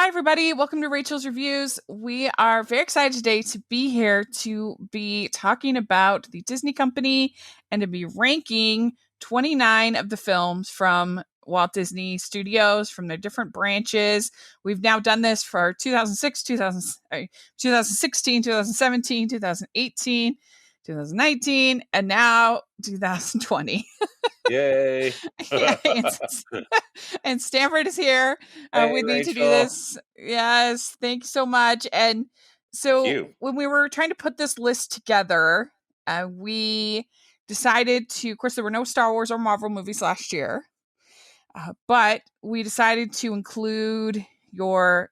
Hi, everybody. Welcome to Rachel's Reviews. We are very excited today to be here to be talking about the Disney Company and to be ranking 29 of the films from Walt Disney Studios from their different branches. We've now done this for 2016, 2017, 2018, 2019, and now 2020. Yay. And Stanford is here with me to do Rachel. this. Yes, thank you so much. And so when we were trying to put this list together, we decided to, of course, there were no Star Wars or Marvel movies last year, but we decided to include your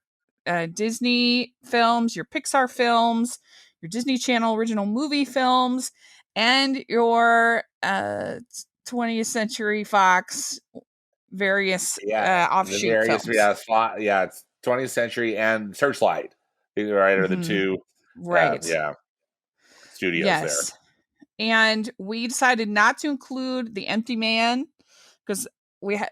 Disney films, your Pixar films, your Disney Channel original movie films, and your 20th Century Fox various offshoot films. It's 20th Century and Searchlight. Right, are the two studios there. And we decided not to include The Empty Man because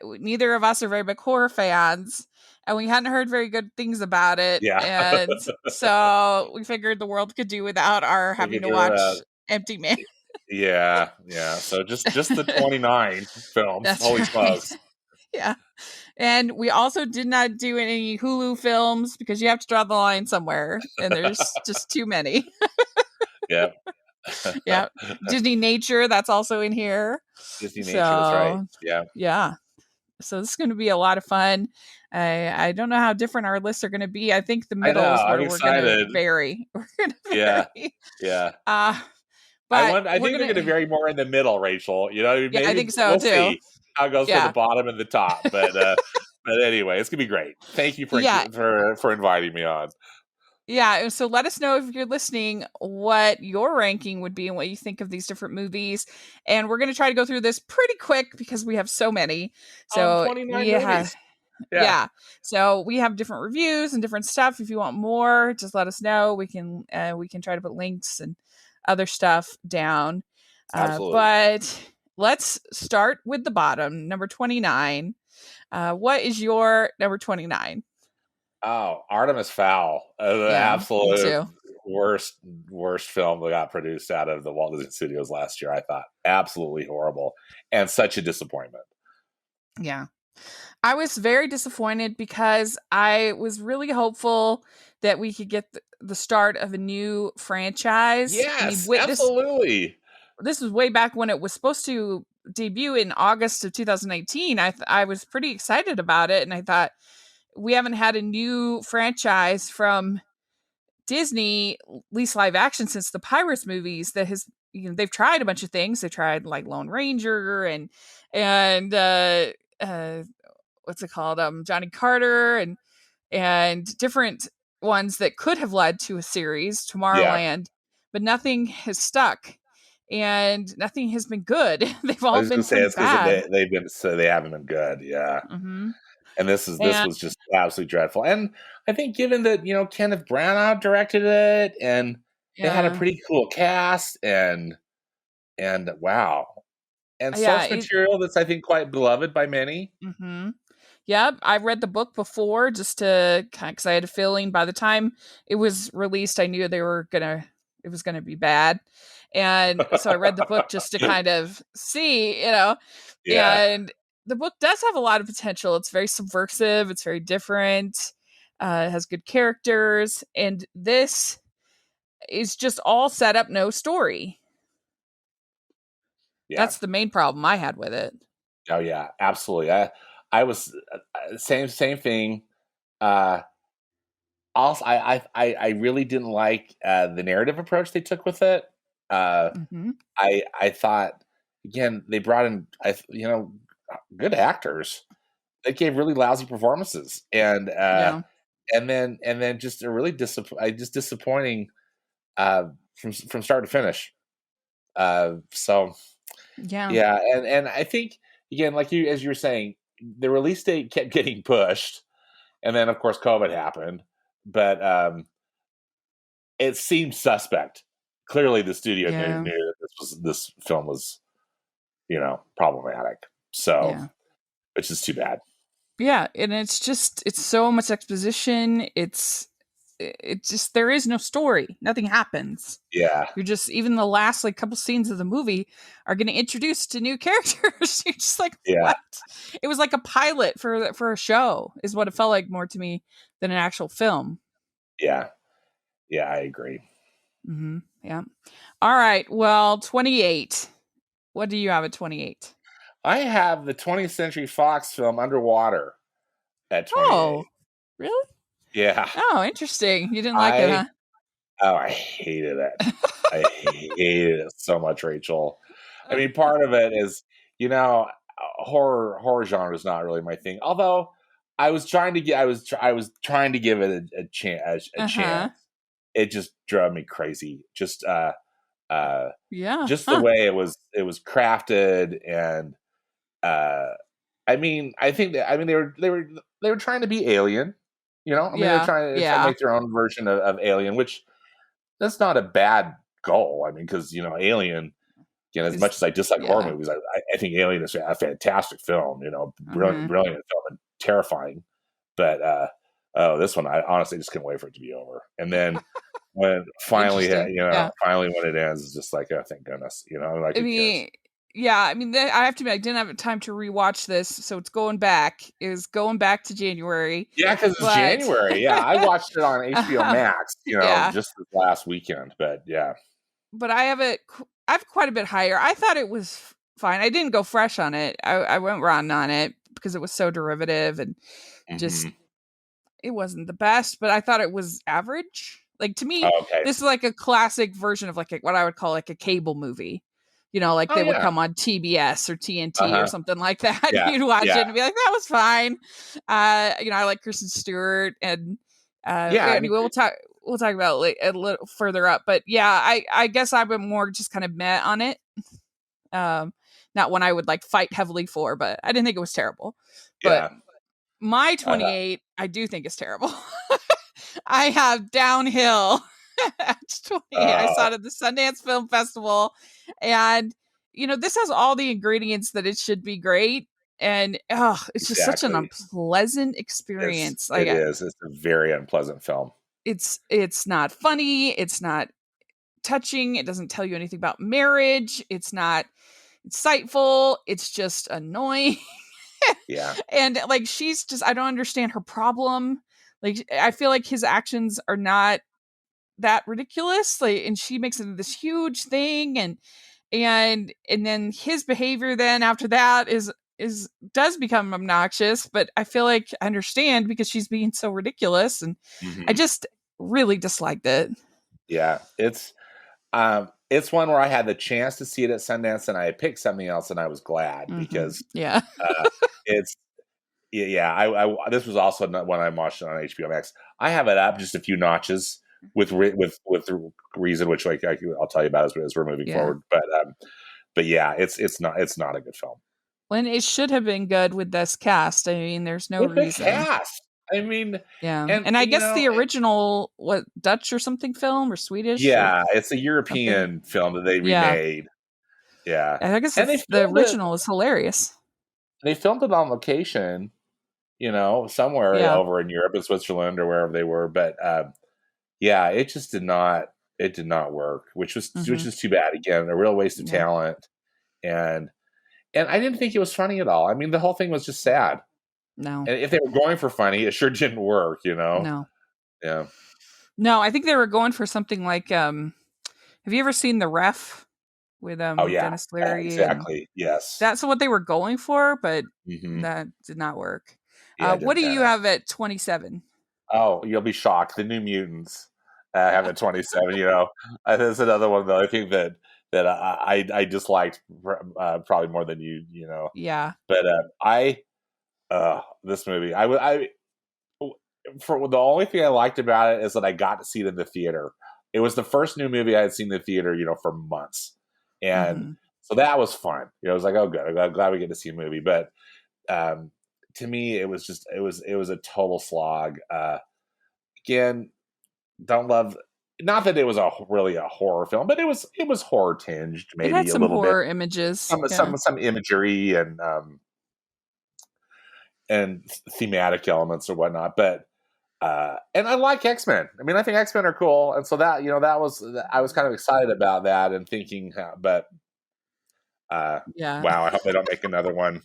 neither of us are very big horror fans, and we hadn't heard very good things about it. Yeah. And so we figured the world could do without our having to watch Empty Man. Yeah. So just the 29 films. That's Holy right. smokes. Yeah. And we also did not do any Hulu films because you have to draw the line somewhere, and there's just too many. Yep. Yeah. Disney Nature, that's also in here. Disney Nature, that's right. Yeah. Yeah. So this is going to be a lot of fun. I don't know how different our lists are going to be. I think the middle is where we're going to vary. We're going to vary. Yeah. But I think they're going to vary more in the middle, Rachel. You know, maybe I think so we'll too. See how it goes for the bottom and the top. But but anyway, it's going to be great. Thank you for inviting me on. Yeah, so let us know if you're listening what your ranking would be and what you think of these different movies. And we're going to try to go through this pretty quick because we have so many. So 29 movies. Yeah. So we have different reviews and different stuff. If you want more, just let us know. We can try to put links and other stuff down. Absolutely. But let's start with the bottom, number 29. What is your number 29? Oh, Artemis Fowl, the absolute worst film that got produced out of the Walt Disney Studios last year. I thought absolutely horrible and such a disappointment. Yeah, I was very disappointed because I was really hopeful that we could get the start of a new franchise. Yes, absolutely. This was way back when it was supposed to debut in August of 2019. I was pretty excited about it, and I thought, we haven't had a new franchise from Disney, at least live action, since the Pirates movies. That has, they've tried a bunch of things. They tried like Lone Ranger and what's it called? Johnny Carter and different ones that could have led to a series, Tomorrowland, but nothing has stuck. And nothing has been good. They've all been bad. They haven't been good. Yeah. Mm-hmm. And this was just absolutely dreadful. And I think given that, Kenneth Branagh directed it and they had a pretty cool cast and wow. And source material that's, I think, quite beloved by many. Mm-hmm. Yeah, I read the book before just to because I had a feeling by the time it was released, I knew it was gonna be bad. And so I read the book just to kind of see, and the book does have a lot of potential. It's very subversive. It's very different. It has good characters. And this is just all set up, no story. Yeah. That's the main problem I had with it. Oh, yeah, absolutely. I was same thing. Also, I really didn't like the narrative approach they took with it. I thought, again, they brought in, good actors that gave really lousy performances, and then just a really disappointing from start to finish. And I think, again, as you were saying, the release date kept getting pushed, and then of course COVID happened, but it seemed suspect. Clearly, the studio knew that this film was, problematic. So, which is too bad. Yeah, and it's so much exposition. It's just there is no story. Nothing happens. Yeah. You're just even the last like couple scenes of the movie are going to introduce to new characters. You're just like, Yeah. what? It was like a pilot for a show, is what it felt like more to me than an actual film. Yeah. Yeah, I agree. Mm-hmm. Yeah. All right. Well, 28. What do you have at 28? I have the 20th Century Fox film Underwater at 28. Oh, really? Yeah. Oh, interesting. You didn't like it, huh? I hated it. I hated it so much, Rachel. I mean, part of it is, horror genre is not really my thing. Although I was trying to give it a chance. Chance. It just drove me crazy. Just Yeah. the way it was crafted, and I mean, they were trying to be Alien. I mean, they're trying to make their own version of Alien, which that's not a bad goal. I mean, because Alien, as much as I dislike horror movies, I think Alien is a fantastic film. Brilliant film and terrifying. But this one, I honestly just couldn't wait for it to be over. And then when finally, finally when it ends, it's just like, oh, thank goodness. Like, I mean, I mean, I have to admit, I didn't have time to rewatch this, so it's going back. It was going back to January. Yeah, because it's January. Yeah, I watched it on HBO Max, just this last weekend. But yeah. But I have quite a bit higher. I thought it was fine. I didn't go fresh on it. I went rotten on it because it was so derivative and just it wasn't the best. But I thought it was average. Like, to me, this is like a classic version of like what I would call like a cable movie. Like they would come on TBS or TNT or something like that. Yeah. You'd watch it and be like, that was fine. I like Kristen Stewart and anyway, we'll talk about it a little further up. But yeah, I guess I've been more just kind of meh on it. Not one I would like fight heavily for, but I didn't think it was terrible. But my 28, I do think is terrible. I have Downhill at 28. I saw it at the Sundance Film Festival, and this has all the ingredients that it should be great, and it's just such an unpleasant experience. It is. It's a very unpleasant film. It's not funny. It's not touching. It doesn't tell you anything about marriage. It's not insightful. It's just annoying. Yeah. And like, she's just, I don't understand her problem. Like, I feel like his actions are not that ridiculous. Like, and she makes it this huge thing, and then his behavior then after that does become obnoxious. But I feel like I understand because she's being so ridiculous, and I just really disliked it. Yeah, it's one where I had the chance to see it at Sundance, and I picked something else, and I was glad because it's. Yeah, this was also when I watched it on HBO Max. I have it up just a few notches with the reason, which I'll tell you about as we're moving forward. But yeah, it's not a good film. When it should have been good with this cast. I mean, there's no reason. The cast. I mean, and I guess the original Dutch or something film or Swedish. Yeah, it's a European film that they remade. Yeah, I guess the original is hilarious. They filmed it on location. Somewhere over in Europe, in Switzerland or wherever they were. But it just did not work, which is too bad. Again, a real waste of talent. And I didn't think it was funny at all. I mean, the whole thing was just sad. No. And if they were going for funny, it sure didn't work, No. Yeah. No, I think they were going for something like, have you ever seen The Ref with Dennis Leary? Exactly. Yes. That's what they were going for, but that did not work. What do you have at 27? Oh, you'll be shocked. The New Mutants have at 27. There's another one that I think that I disliked probably more than you. Yeah. But this movie, for the only thing I liked about it is that I got to see it in the theater. It was the first new movie I had seen in the theater, for months, and so that was fun. I was like, oh, good. I'm glad we get to see a movie, but. To me, it was a total slog. Again, don't love. Not that it was really a horror film, but it was horror tinged, maybe it had some a little horror bit. Images, some imagery, and thematic elements or whatnot. But and I like X-Men. I mean, I think X-Men are cool, and so that that was I was kind of excited about that and thinking, but yeah, wow, I hope they don't make another one.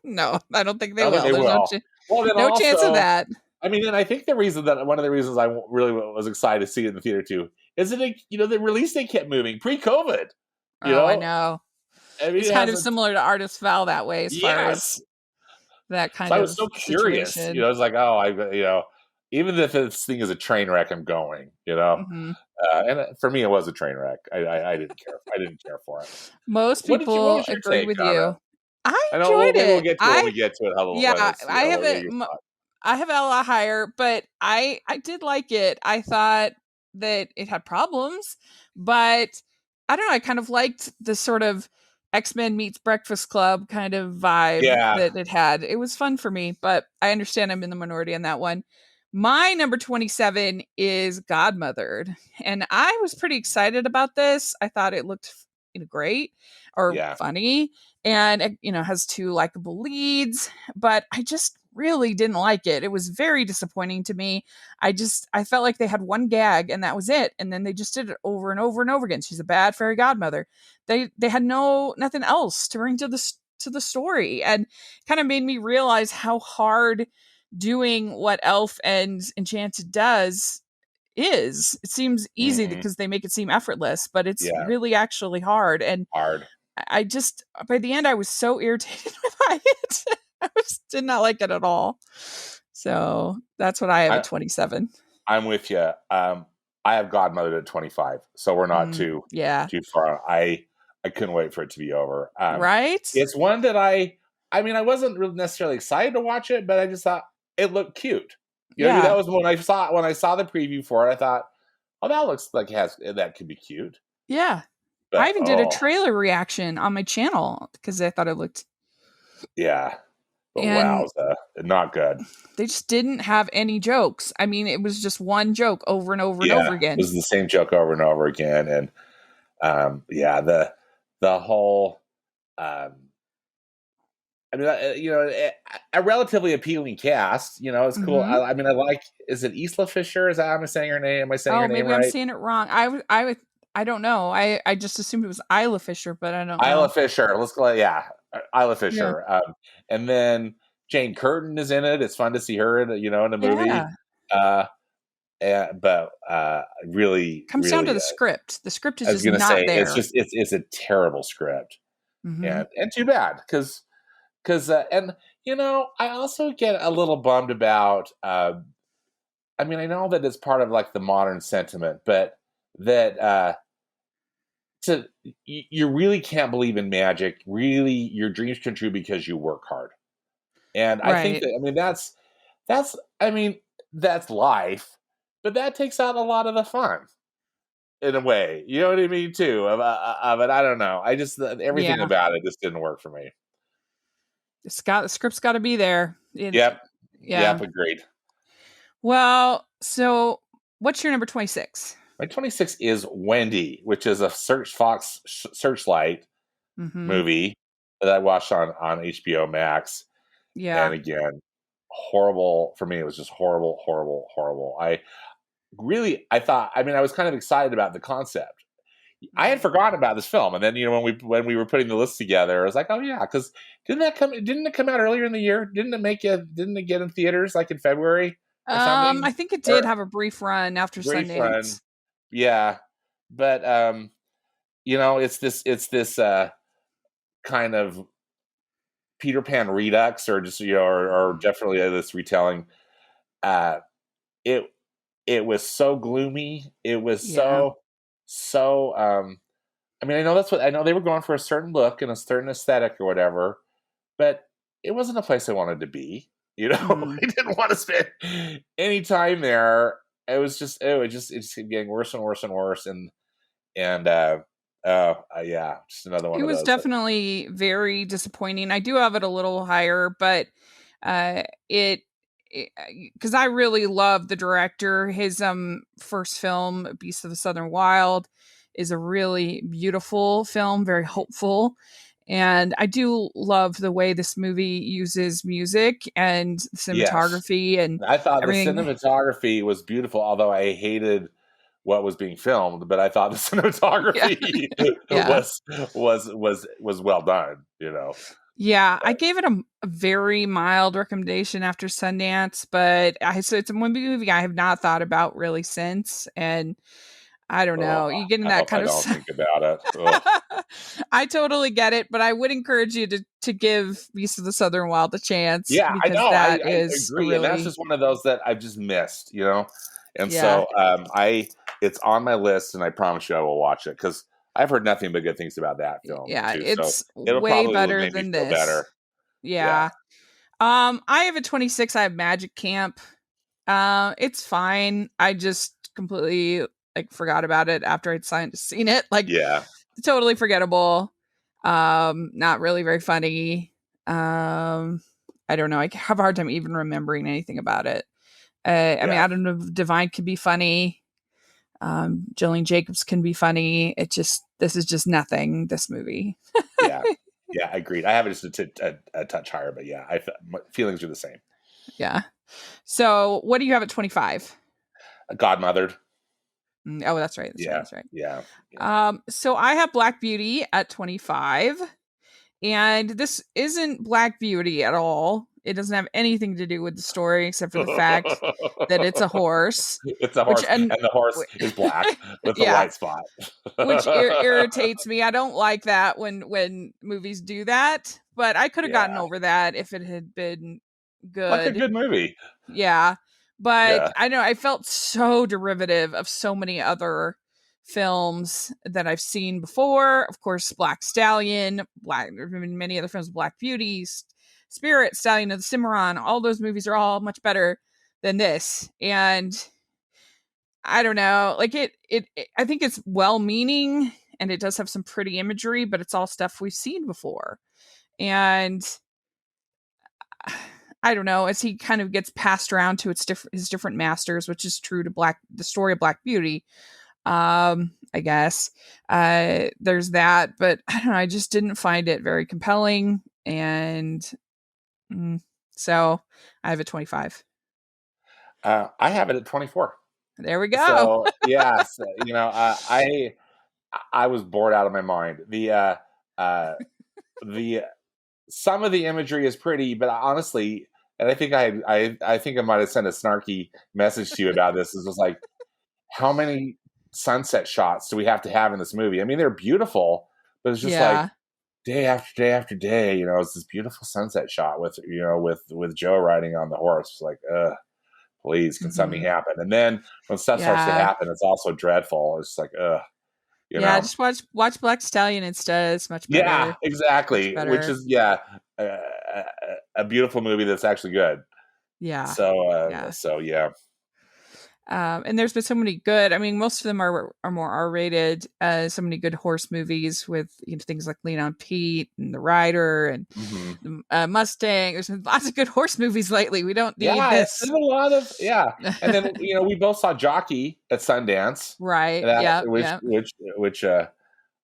No, I don't think they I don't will. think they There's will. Well, then no also, chance of that. I mean, and I think one of the reasons I really was excited to see it in the theater too is that the release date kept moving pre-COVID. I know. I mean, It's kind of similar to Artist Foul that way, as far as that kind so I of was so curious. situation. I was like, even if this thing is a train wreck, I'm going. Mm-hmm. And for me, it was a train wreck. I didn't care. I didn't care for it. Most What people was your agreed take with on it? you. I I know. enjoyed Maybe we'll it. get to it when we get to it. I have it. I have it a lot higher, but I did like it. I thought that it had problems, but I don't know. I kind of liked the sort of X-Men meets Breakfast Club kind of vibe that it had. It was fun for me, but I understand I'm in the minority on that one. My number 27 is Godmothered, and I was pretty excited about this. I thought it looked great or funny, and it has two likable leads, but I just really didn't like it. It was very disappointing to me. I felt like they had one gag and that was it, and then they just did it over and over and over again. She's a bad fairy godmother. They had nothing else to bring to the story, and kind of made me realize how hard doing what Elf and Enchanted does is. It seems easy because they make it seem effortless, but it's really actually hard. And I just, by the end, I was so irritated by it. I did not like it at all. So that's what I have at 27. I'm with you. I have Godmother at 25, so we're not too far. I couldn't wait for it to be over. Right? It's one that I wasn't really necessarily excited to watch it, but I just thought it looked cute. You know what I mean? That was when I saw the preview for it. I thought, oh, that looks like that could be cute. Yeah. But, I even did a trailer reaction on my channel because I thought it looked. Yeah. But wowza, not good. They just didn't have any jokes. I mean, it was just one joke over and over and over again. It was the same joke over and over again. And the whole, a relatively appealing cast. It's cool. I mean, I like. Is it Isla Fisher? Am I saying her name? Am I saying her name right? Maybe I'm saying it wrong. I don't know. I just assumed it was Isla Fisher, but I don't know. Isla Fisher. Let's go. Yeah, Isla Fisher. Yeah. And then Jane Curtin is in it. It's fun to see her in a movie. Yeah. But really comes down to the script. The script is just not there. It's a terrible script, and too bad because I also get a little bummed about. I know that it's part of like the modern sentiment, but that you really can't believe in magic. Really, your dreams come true because you work hard, and I think that that's life, but that takes out a lot of the fun. In a way, you know what I mean too. Of it, I don't know. I just everything about it just didn't work for me. The script's got to be there. Yep, agreed. Well, so what's your number 26? My 26 is Wendy, which is a Fox Searchlight movie that I watched on HBO Max. Yeah. And again, horrible. For me, it was just horrible, horrible, horrible. I thought, I was kind of excited about the concept. I had forgotten about this film, and then when we were putting the list together, I was like, oh yeah, because didn't it come out earlier in the year? Didn't it get in theaters like in February or something? I think it did have a brief run after Sundance. Yeah, but it's this kind of Peter Pan redux, or just or definitely this retelling. It was so gloomy. It was so. I know they were going for a certain look and a certain aesthetic or whatever, but it wasn't a place I wanted to be. I didn't want to spend any time there. It was just it's getting worse and worse and worse, and just another one. It was definitely very disappointing. I do have it a little higher, but because I really love the director. His first film, Beasts of the Southern Wild, is a really beautiful film, very hopeful. And I do love the way this movie uses music and Yes. cinematography and I thought the everything. cinematography was beautiful, although I hated what was being filmed, but I thought the Yeah. cinematography Yeah. was well done, you know. Yeah, I gave it a very mild recommendation after Sundance, but so it's a movie I have not thought about really since, and I don't Oh, know. You get in I that hope I kind of. don't think about it. Ugh. I totally get it, but I would encourage you to give Beast of the Southern Wild a chance Yeah, I because know. that I is a agree, and that's really just one of those that I've just missed, you know. And yeah so, I it's on my list, and I promise you, I will watch it because I've heard nothing but good things about that film yeah too. So it's it'll way probably better make me than feel this. better. Yeah, Yeah. I have a 26. I have Magic Camp. It's fine. I just completely like forgot about it after seen it. Like yeah, totally forgettable. Not really very funny. I don't know. I have a hard time even remembering anything about it. I mean, yeah, Adam Devine can be funny. Jillian Jacobs can be funny. This is just nothing. This movie. yeah, yeah. Agreed. I have it just a touch higher, but yeah, my feelings are the same. Yeah. So, what do you have at 25? Godmothered. Oh, that's right. That's right. Yeah, That's right. yeah, yeah. So I have Black Beauty at 25. And this isn't Black Beauty at all. It doesn't have anything to do with the story except for the fact that it's a horse, It's a which horse, and the horse is black with a yeah, white spot. which irritates me. I don't like that when movies do that. But I could have gotten Yeah, over that if it had been like a good. good movie. Yeah. But Yeah, I know I felt so derivative of so many other films that I've seen before. Of course, Black Stallion, there's been many other films, Black Beauty, Spirit, Stallion of the Cimarron. All those movies are all much better than this. And I don't know, like I think it's well meaning and it does have some pretty imagery, but it's all stuff we've seen before. And I don't know, as he kind of gets passed around to his different masters, which is true to the story of Black Beauty. I guess there's that, but I don't know. I just didn't find it very compelling, and mm, so I have a 25. I have it at 24. There we go. So yes, you know, I was bored out of my mind. Uh, the some of the imagery is pretty, but honestly, and I think I think I might have sent a snarky message to you about this. Is just like, how many sunset shots do we have to have in this movie? I mean, they're beautiful, but it's just like Yeah. day after day after day. You know, it's this beautiful sunset shot with with Joe riding on the horse. It's like, please, can something Hmm. happen? And then when stuff starts to Yeah. happen, it's also dreadful. It's like, you Yeah. know. Just watch Black Stallion instead. It's much Yeah, better. Much exactly. Which better. is a beautiful movie that's actually good. Yeah. So Yeah. so yeah, And there's been so many good. I mean, most of them are more R-rated. So many good horse movies with things like Lean on Pete and The Rider and hmm Mustang. There's been lots of good horse movies lately. We don't need yeah. this, There's a lot of and then we both saw Jockey at Sundance, right? that Yeah, which yeah. will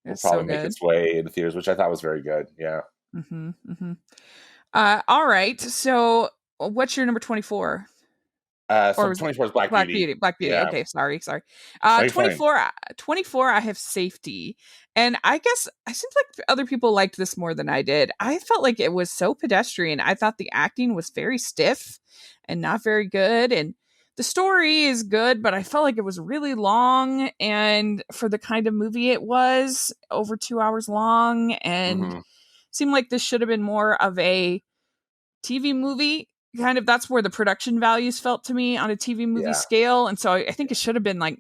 It's so probably make good. its way into theaters, which I thought was very good. Yeah. Hmm. Hmm. All right. So, what's your number 24? Or So was it 24 is Black Black Beauty. Beauty? Black Beauty. Yeah. Okay, sorry. Are you fine? 24, 24, I have Safety. And I guess it seems like other people liked this more than I did. I felt like it was so pedestrian. I thought the acting was very stiff and not very good. And the story is good, but I felt like it was really long. And for the kind of movie it was, over 2 hours long, and hmm seemed like this should have been more of a TV movie. Kind of that's where the production values felt to me on a TV movie Yeah. scale. And so I think it should have been like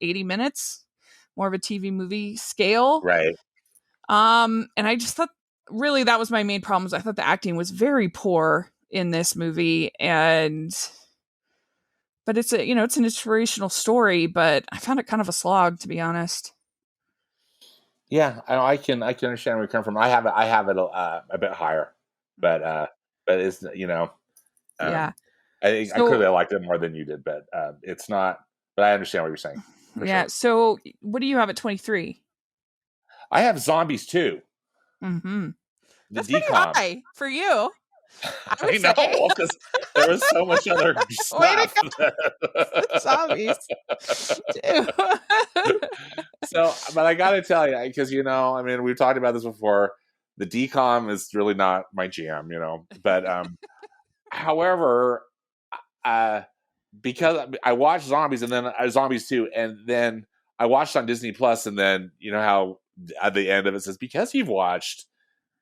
80 minutes, more of a TV movie scale. Right. And I just thought really that was my main problem. I thought the acting was very poor in this movie. But it's it's an inspirational story, but I found it kind of a slog, to be honest. Yeah. I can understand where you come from. I have it a bit higher, but it's Yeah. Um, I think I So clearly liked it more than you did, but it's not. But I understand what you're saying for yeah. sure. So what do you have at 23? I have Zombies too. Mm-hmm. The That's pretty decom. high for you, I would I say. know, because there was so much other Way to stuff. go. Zombies. So, but I got to tell you, because, I mean, we've talked about this before. The decom is really not my jam, But, however, because I watched Zombies and then Zombies 2, and then I watched on Disney Plus, and then how at the end of it says, because you've watched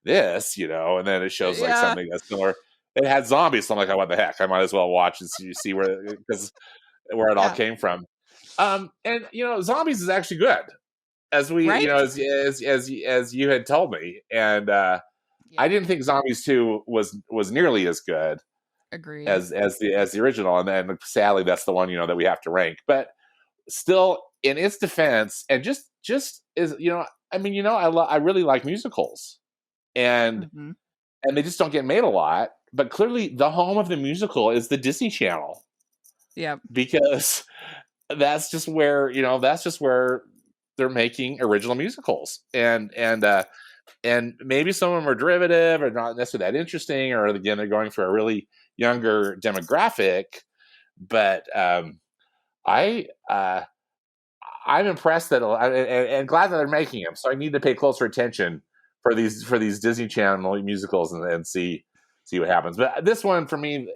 this, and then it shows like Yeah. something that's similar. It had zombies, so I'm like, oh, what the heck? I might as well watch and see where it all came from. And Zombies is actually good, as we Right? as you had told me, and I didn't think Zombies 2 was nearly as good Agreed. as the original, and then sadly that's the one that we have to rank. But still, in its defense, and just is I mean I really like musicals, and Mm-hmm. and they just don't get made a lot. But clearly, the home of the musical is the Disney Channel. Yep. Because that's just where they're making original musicals, and maybe some of them are derivative or not necessarily that interesting, or again they're going for a really younger demographic. But I I'm impressed and glad that they're making them. So I need to pay closer attention for these Disney Channel musicals, and see what happens. But this one for me,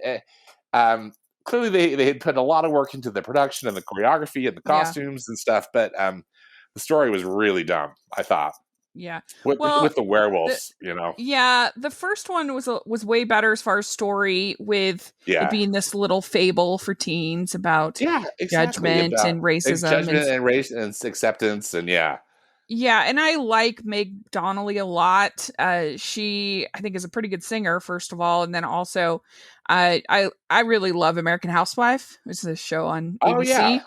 clearly they had put a lot of work into the production and the choreography and the Yeah. costumes and stuff. But the story was really dumb, I thought. Yeah. With the werewolves, Yeah, the first one was way better as far as story, with it being this little fable for teens about exactly, judgment about and racism judgment and race and acceptance, and yeah, and I like Meg Donnelly a lot. She, I think, is a pretty good singer, first of all, and then also, I really love American Housewife. It's a show on ABC,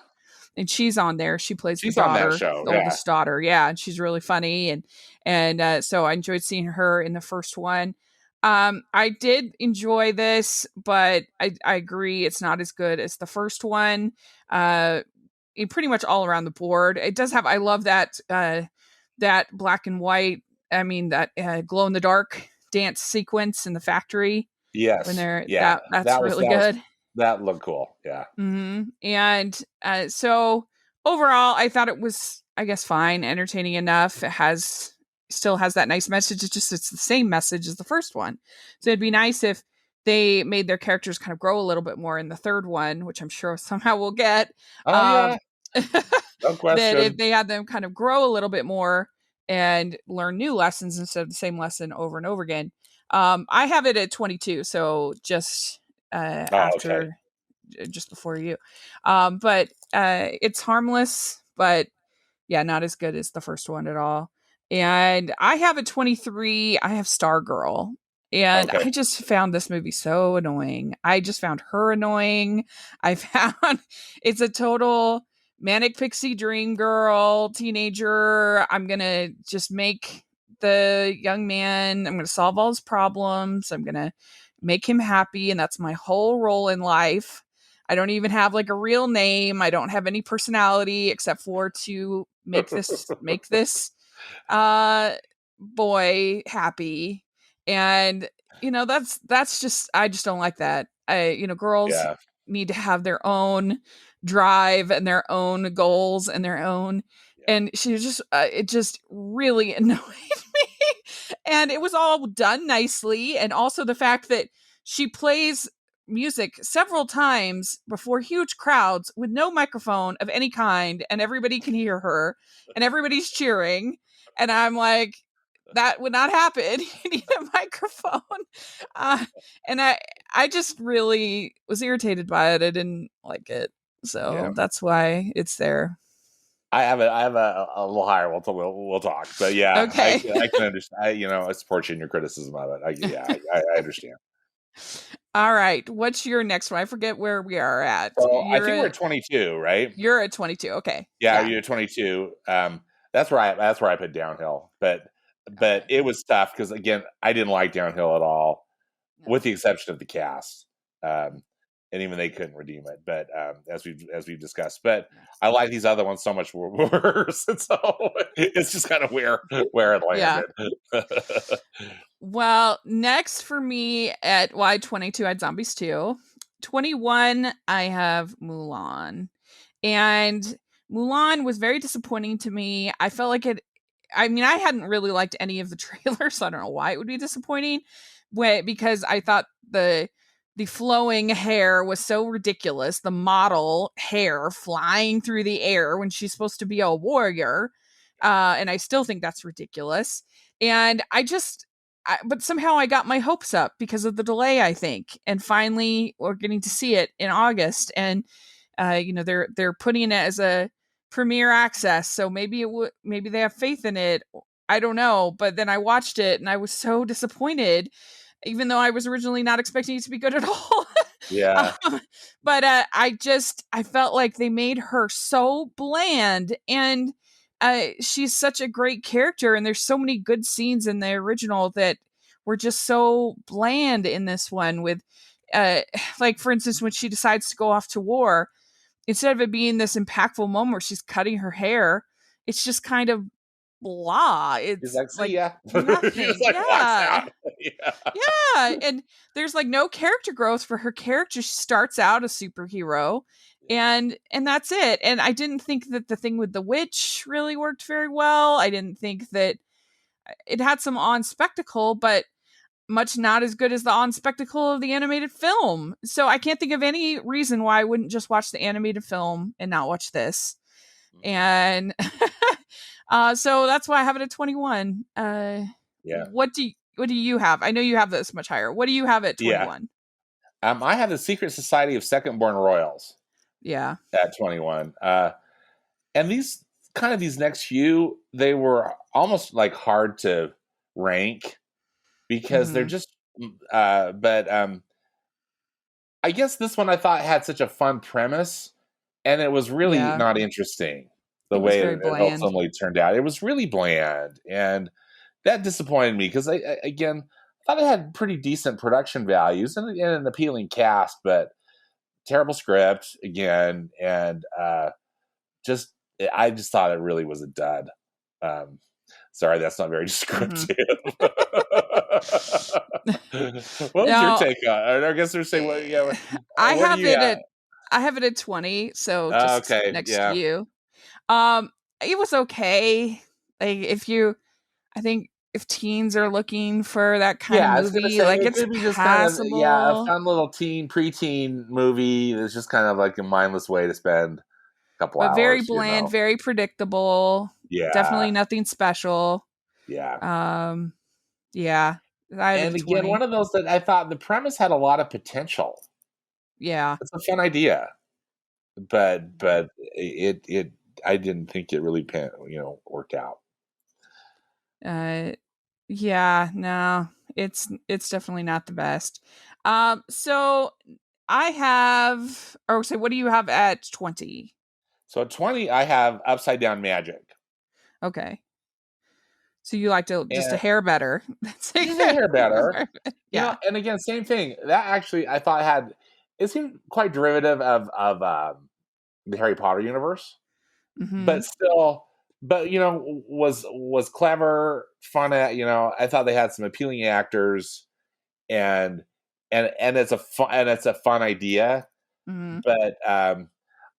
and she's on there. She plays she's on that show, the oldest daughter. Yeah, and she's really funny, and so I enjoyed seeing her in the first one. I did enjoy this, but I agree it's not as good as the first one. Pretty much all around the board. It does have. I love that black and white. I mean that glow in the dark dance sequence in the factory. Yes. When they're Yeah. that's really good. That looked cool. Yeah. Mm-hmm. And so overall, I thought it was, I guess, fine, entertaining enough. It still has that nice message. It's the same message as the first one. So it'd be nice if they made their characters kind of grow a little bit more in the third one, which I'm sure somehow we'll get. Oh yeah, no question. That if they had them kind of grow a little bit more and learn new lessons instead of the same lesson over and over again. I have it at 22, so just after, just before you. But it's harmless, but yeah, not as good as the first one at all. And I have a 23. I have Stargirl. And I just found this movie so annoying. I just found her annoying. I found it's a total manic pixie dream girl, teenager. I'm going to just make the young man, I'm going to solve all his problems. I'm going to make him happy. And that's my whole role in life. I don't even have like a real name. I don't have any personality except for to make this boy happy. And that's just, I just don't like that. Girls need to have their own drive and their own goals and their own, and she was just it just really annoyed me. And it was all done nicely, and also the fact that she plays music several times before huge crowds with no microphone of any kind, and everybody can hear her and everybody's cheering, and I'm like, that would not happen. You need a microphone. And I just really was irritated by it. I didn't like it, so that's why it's there. I have a little higher. We'll talk, but yeah, okay. I can understand. I support you in your criticism of it. I understand. All right, what's your next one? I forget where we are at. So I think we're at 22, right? You're at 22. Okay. Yeah, you're at 22. That's where I put Downhill, but it was tough because again, I didn't like Downhill at all, with the exception of the cast. and even they couldn't redeem it. But as we've discussed, but I like these other ones so much worse, and so it's just kind of where it landed. Well, next for me at 22, I had Zombies 2. 21, I have Mulan. And Mulan was very disappointing to me. I felt like I hadn't really liked any of the trailers, so I don't know why it would be disappointing. Because I thought the flowing hair was so ridiculous. The model hair flying through the air when she's supposed to be a warrior. And I still think that's ridiculous. And but somehow I got my hopes up because of the delay, I think. And finally, we're getting to see it in August. And, they're putting it as a premiere access. So maybe maybe they have faith in it. I don't know. But then I watched it and I was so disappointed, even though I was originally not expecting it to be good at all. Yeah. But I felt like they made her so bland, and she's such a great character, and there's so many good scenes in the original that were just so bland in this one. With like, for instance, when she decides to go off to war, instead of it being this impactful moment where she's cutting her hair, it's just kind of blah. It's like yeah, nothing. Yeah, and there's like no character growth for her character. She starts out a superhero, and that's it. And I didn't think that the thing with the witch really worked very well. I didn't think that it had some on spectacle, but much not as good as the on spectacle of the animated film. So I can't think of any reason why I wouldn't just watch the animated film and not watch this. And so that's why I have it at 21. What do you have? I know you have this much higher. What do you have at 21? I have the Secret Society of Second Born Royals. Yeah. At 21. And these next few, they were almost like hard to rank because they're just but I guess this one I thought had such a fun premise, and it was really not interesting the way it ultimately turned out. It was really bland, and that disappointed me because I thought it had pretty decent production values and an appealing cast, but terrible script again, and I just thought it really was a dud. Sorry, that's not very descriptive. What was your take on it? I guess they're saying, well, yeah. I have it at 20, so just next to you. It was okay. Like, I think if teens are looking for that kind of movie, like, it's passable. A fun little preteen movie. It's just kind of like a mindless way to spend a couple hours. But very bland, very predictable. Yeah. Definitely nothing special. Yeah. Yeah. And again, one of those that I thought the premise had a lot of potential. Yeah. It's a fun idea. But it I didn't think it really worked out. Yeah, no, it's definitely not the best. So I have, what do you have at 20? So at 20, I have Upside Down Magic. Okay. So you like just a hair better. Just a hair better. Yeah. And again, same thing. That actually I thought it seemed quite derivative of the Harry Potter universe. Mm-hmm. But still, was clever, fun. I thought they had some appealing actors, and it's a fun idea. Mm-hmm. But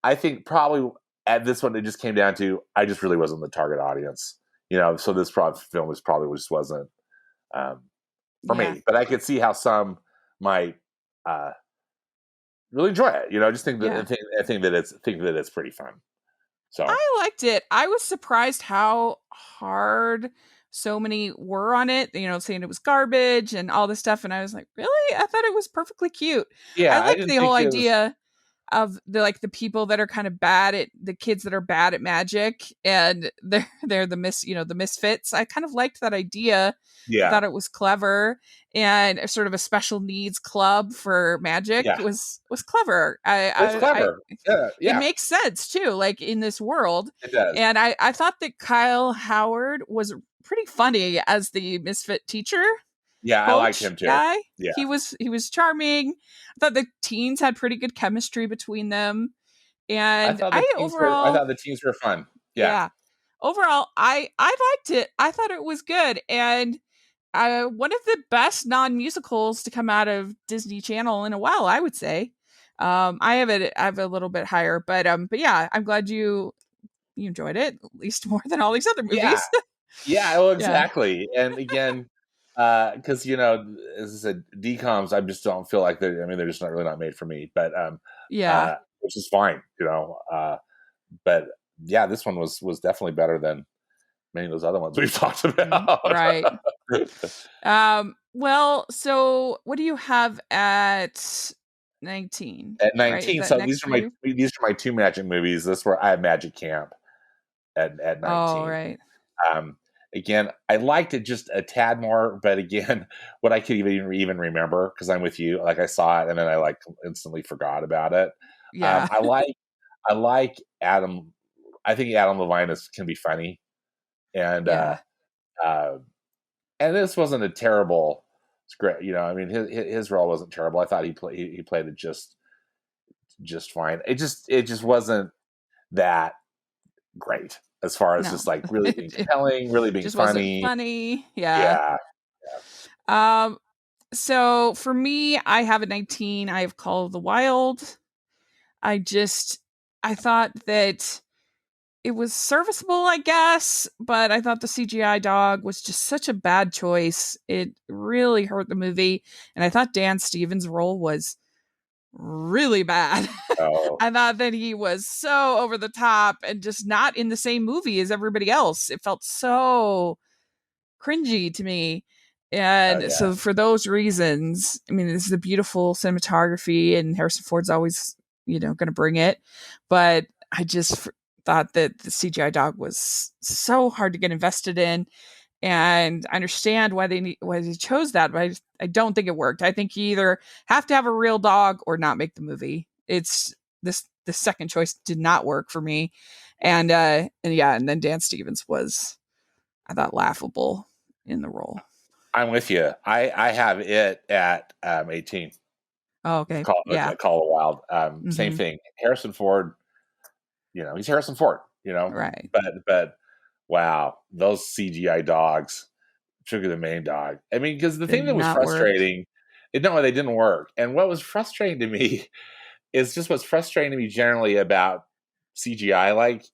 I think probably at this one it just came down to I just really wasn't the target audience. So this film probably just wasn't for me. But I could see how some might really enjoy it. Just think that I think that it's pretty fun. So I liked it. I was surprised how hard so many were on it, saying it was garbage and all this stuff. And I was like, really? I thought it was perfectly cute. Yeah, I liked the whole idea of the people that are kind of bad at the kids that are bad at magic, and they're the misfits. I kind of liked that idea. Yeah. I thought it was clever, and sort of a special needs club for magic was clever. It's clever. It makes sense too, like in this world. It does. And I thought that Kyle Howard was pretty funny as the misfit teacher. Yeah, I liked coach him too. guy. Yeah. He was charming. I thought the teens had pretty good chemistry between them. And I overall, thought the teams were fun. yeah. Overall, I liked it. I thought it was good. And one of the best non-musicals to come out of Disney Channel in a while, I would say. I have a little bit higher, but yeah, I'm glad you enjoyed it at least more than all these other movies. Yeah, well, Yeah. exactly. And again, because as I said, DComs, I just don't feel like they're just not made for me. But Yeah. which is fine, but yeah, this one was definitely better than many of those other ones we've talked about. Right. Well, so what do you have at 19? At Right? Is 19, that so next for you? these are my two Magic movies. This where I have Magic Camp at Oh, 19. right. Again, I liked it just a tad more, but again, what I could even remember, because I'm with you, like I saw it and then I instantly forgot about it. Yeah. I like Adam. I think Adam Levine can be funny, and Yeah. and this wasn't a terrible script. I mean, his role wasn't terrible. I thought he played it just fine. It just wasn't that great as far as No. just like really being compelling, really being Just wasn't funny. funny. Yeah. Yeah. So for me, I have a 19. I have Call of the Wild. I thought that it was serviceable, I guess, but I thought the CGI dog was just such a bad choice. It really hurt the movie. And I thought Dan Stevens' role was really bad. Oh. I thought that he was so over the top and just not in the same movie as everybody else. It felt so cringy to me. And so for those reasons, I mean, this is a beautiful cinematography and Harrison Ford's always, going to bring it. But I just thought that the CGI dog was so hard to get invested in. And I understand why they chose that, but I don't think it worked. I think you either have to have a real dog or not make the movie. It's the second choice did not work for me. And then Dan Stevens was, I thought, laughable in the role. I'm with you. I have it at 18. Oh, okay. Call of the Wild. Same thing. Harrison Ford, he's Harrison Ford, Right. But wow, those CGI dogs, particularly the main dog. I mean, because the thing that was frustrating, they didn't work. And what was frustrating to me is just what's frustrating to me generally about CGI. Like,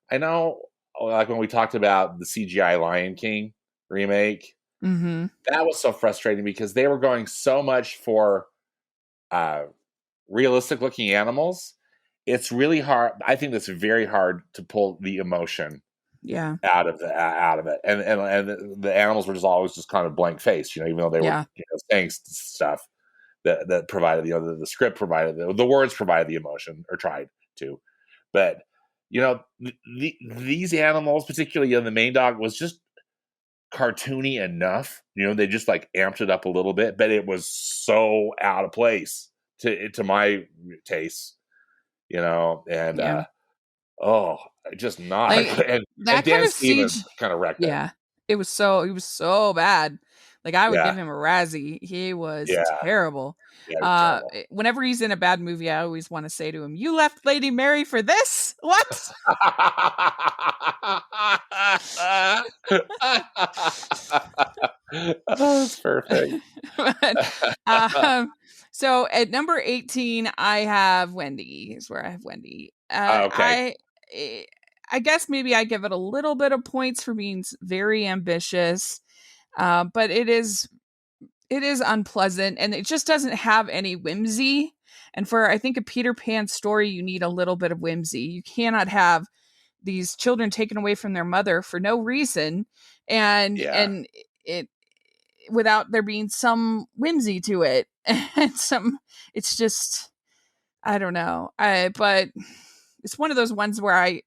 I know, like when we talked about the CGI Lion King remake, that was so frustrating because they were going so much for realistic looking animals. It's really hard. I think that's very hard to pull the emotion out of it. And the animals were just always just kind of blank face, even though they were saying stuff that provided, the script provided, the words provided the emotion or tried to. But, these animals, particularly the main dog, was just cartoony enough. They just like amped it up a little bit, but it was so out of place to my taste, and just not. And Dan Stevens kind of wrecked it. Yeah, he was so bad. Like, I would give him a Razzie. He was terrible. Yeah, whenever he's in a bad movie, I always want to say to him, "You left Lady Mary for this? What?" That's perfect. So at number 18, I have Wendy. Is where I have Wendy. Okay. I guess maybe I give it a little bit of points for being very ambitious, but it is unpleasant and it just doesn't have any whimsy. And for, I think, a Peter Pan story, you need a little bit of whimsy. You cannot have these children taken away from their mother for no reason and it without there being some whimsy to it. And it's just, I don't know. But it's one of those ones where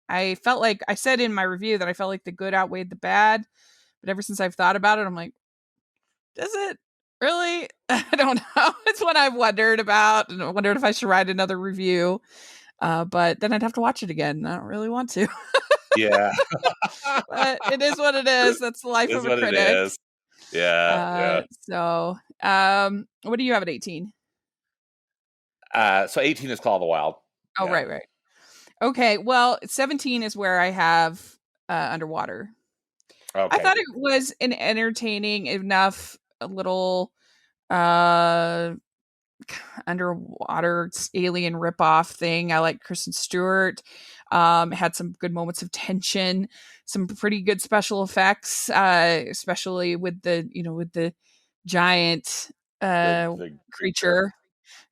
I felt like I said in my review that I felt like the good outweighed the bad. But ever since I've thought about it, I'm like, does it really? I don't know. It's one I've wondered about and I wondered if I should write another review. But then I'd have to watch it again. I don't really want to. Yeah. But it is what it is. That's the life of a critic. Yeah. So, what do you have at 18? So 18 is Call of the Wild. Oh, Yeah. right. Okay, well, 17 is where I have Underwater. I Okay. thought it was an entertaining enough little uh underwater alien ripoff thing. I like Kristen Stewart. Had some good moments of tension, some pretty good special effects, especially with the giant The creature,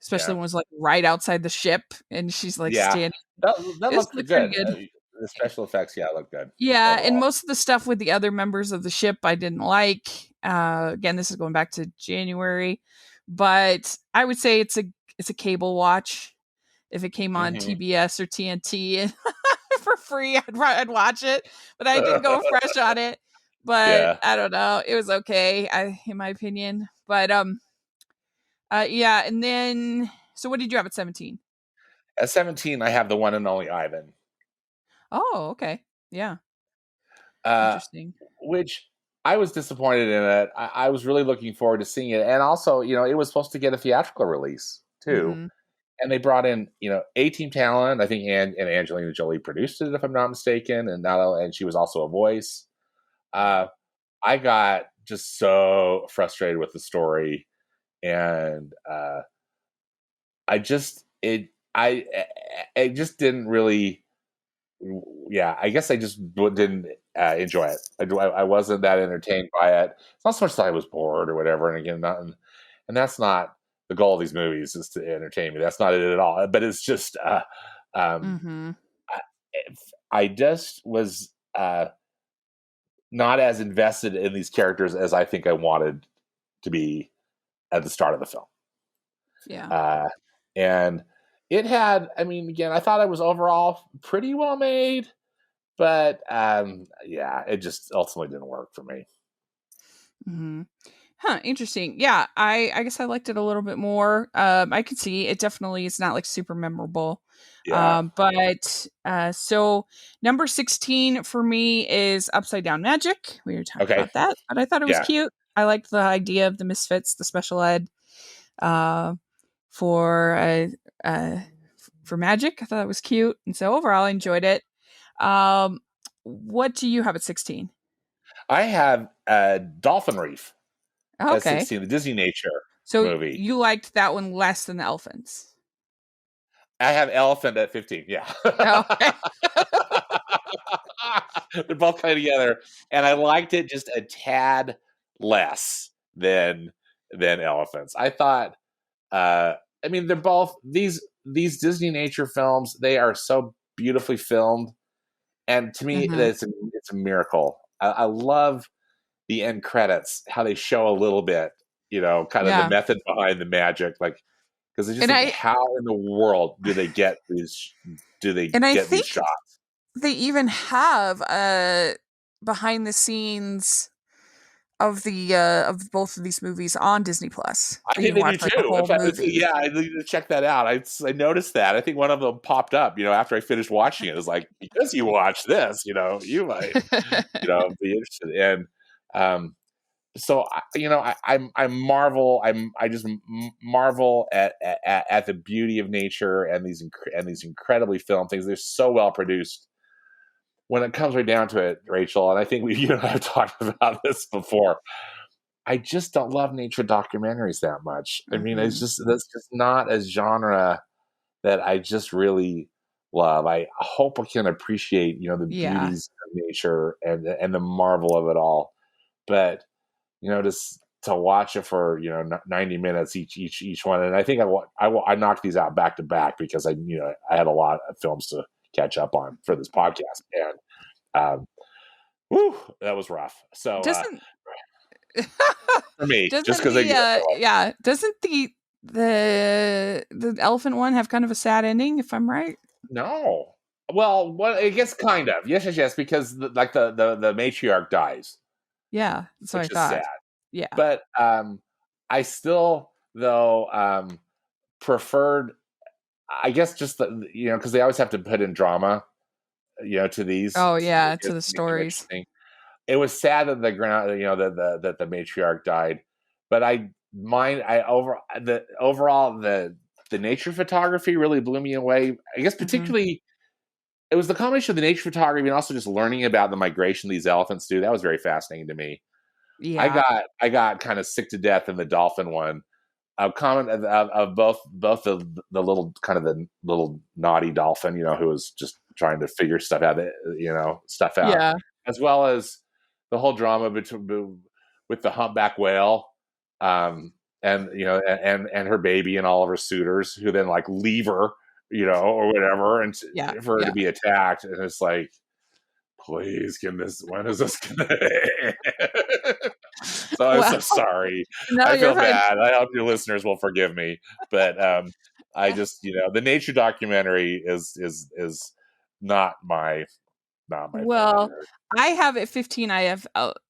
especially Yeah. when it was like right outside the ship and she's like Yeah. standing. That It looked looked pretty good. good. The special effects, yeah, look good Yeah, and overall. most of the stuff with the other members of the ship I didn't like. Again, this is going back to January, but I would say it's a cable watch. If it came on Mm-hmm. TBS or TNT for free, I'd watch it. But I did go fresh on it. But Yeah. I don't know, it was okay, in my opinion. But yeah, and then so what did you have at 17? At 17, I have the one and only Ivan. Oh, okay, yeah, Uh, interesting. which I was disappointed in it. I was really looking forward to seeing it, and also, it was supposed to get a theatrical release too. Mm-hmm. And they brought in, A-team talent. I think and Angelina Jolie produced it, if I'm not mistaken, and she was also a voice. I got just so frustrated with the story, and I just it just didn't really. Yeah, I guess I just didn't enjoy it. I wasn't that entertained by it. It's not so much that I was bored or whatever. And again, and that's not the goal of these movies, is to entertain me. That's not it at all. But it's just, um, Mm-hmm. I, I just was not as invested in these characters as I think I wanted to be at the start of the film. Yeah. Uh, and it had, I mean, again, I thought it was overall pretty well made. But yeah, it just ultimately didn't work for me. Mm-hmm. Huh, interesting. Yeah, I guess I liked it a little bit more. I could see it definitely is not like super memorable. Yeah. But so number 16 for me is Upside Down Magic. We were talking Okay. about that, but I thought it was Yeah. cute. I liked the idea of the misfits, the special ed uh for uh, uh for magic. I thought it was cute. And so overall I enjoyed it. Um what do you have at 16? I have Dolphin Reef at Okay. 16, the Disney Nature So movie. you liked that one less than the elephants. I have Elephant at 15. Yeah. Okay. They're both kind of together. And I liked it just a tad less than Elephants. I thought I mean, they're both these Disney nature films, they are so beautifully filmed. And to me, Mhm. it's a miracle. I love the end credits, how they show a little bit, kind of the Yeah. method behind the magic, like, because I just And think, I how in the world do they get these? Do they and I get these think shots? they even have behind the scenes of both of these movies on Disney Plus. I That you think can they do watch like the too. In whole fact, movie. yeah, I need to check that out. I noticed that. I think one of them popped up, after I finished watching it. It was like, because you watch this, you might, be interested. And um, so I marvel. I just marvel at the beauty of nature and these incredibly filmed things. They're so well produced. When it comes right down to it, Rachel, and I think you and I have talked about this before, I just don't love nature documentaries that much. I mean, Mhm. that's just not a genre that I just really love. I hope I can appreciate, the Yeah. beauties of nature and the marvel of it all. But just to watch it for 90 minutes each one, and I think I knocked these out back to back because I had a lot of films to catch up on for this podcast, and whew, that was rough. So Doesn't for me, just doesn't because I the yeah, doesn't the elephant one have kind of a sad ending, if I'm right? no, well, I guess kind of, yes, because the matriarch dies, Yeah, that's what I which is thought. sad. Yeah. But I still, though, preferred, I guess, just because they always have to put in drama, to these, Oh, yeah, to to the make them stories. interesting. it was sad that that the matriarch died, but overall the nature photography really blew me away. I guess particularly it was the combination of the nature photography and also just learning about the migration these elephants do. That was very fascinating to me. Yeah. I got kind of sick to death in the dolphin one. A comment of both the little kind of the little naughty dolphin, who was just trying to figure stuff out, Yeah. as well as the whole drama with the humpback whale, and and her baby and all of her suitors who then like leave her, or whatever, and Yeah. for her to be attacked, and it's like, please, when is this gonna end? So I'm so sorry. No, I you're feel fine. bad. I hope your listeners will forgive me. But I just, the nature documentary is not my thing Well, either. I have at 15, I have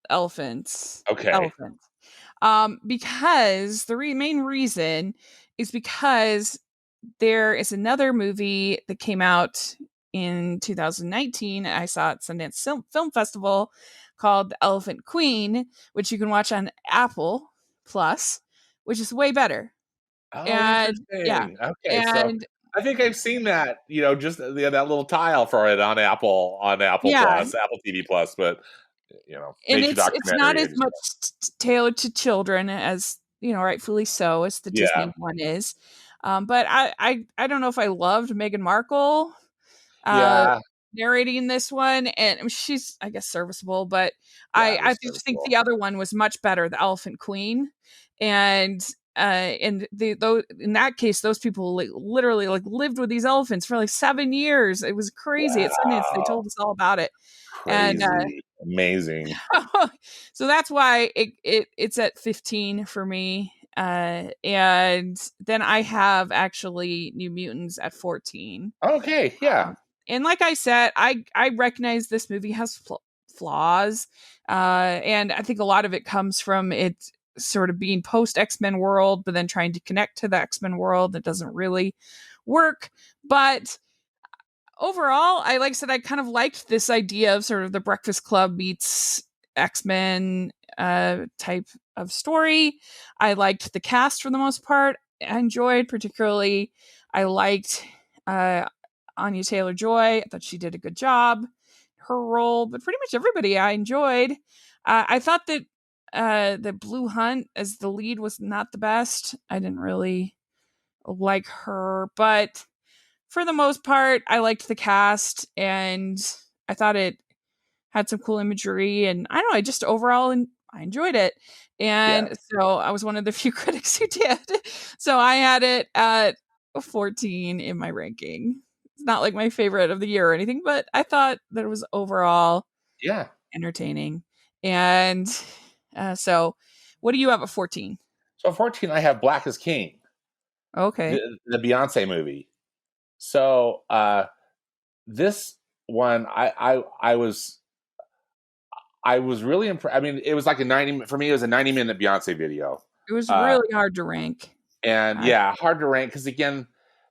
elephants. Okay. Elephants. Because the main reason is because there is another movie that came out in 2019. I saw at Sundance Film Festival called The Elephant Queen, which you can watch on Apple Plus, which is way better. Oh, And yeah, interesting. Okay, so and I think I've seen that, just that little tile for it on Apple yeah, Plus, Apple TV Plus, but and nature it's not documentary. as much tailored to children as rightfully so as the Yeah, Disney one is. But I don't know if I loved Meghan Markle uh yeah, narrating this one, and she's, I guess, serviceable, but yeah. I That's just think cool. the other one was much better, The Elephant Queen. And though in that case those people literally lived with these elephants for 7 years. It was crazy. At Sundance they Wow, told us all about it. And crazy, amazing. so that's why it's at 15 for me. And then I have actually New Mutants at 14. Okay, yeah. And like I said, I recognize this movie has flaws, and I think a lot of it comes from it sort of being post X-Men world, but then trying to connect to the X-Men world that doesn't really work. But overall, like I said, I kind of liked this idea of sort of the Breakfast Club meets X-Men type of story. I liked the cast for the most part. I enjoyed, particularly, I liked uh, Anya Taylor-Joy. I thought she did a good job, her role, but pretty much everybody I enjoyed. I thought that the Blue Hunt as the lead was not the best. I didn't really like her, but for the most part, I liked the cast, and I thought it had some cool imagery, and I don't know, I just overall I enjoyed it. Yeah. And so I was one of the few critics who did. So I had it at 14 in my ranking. It's not like my favorite of the year or anything, but I thought that it was overall Yeah. entertaining. And so what do you have at 14? So 14, I have Black is King, Okay. the Beyonce movie. So this one, I was really impressed. I mean, it was like for me, it was a 90-minute Beyonce video. It was really hard to rank. And yeah, hard to rank because again,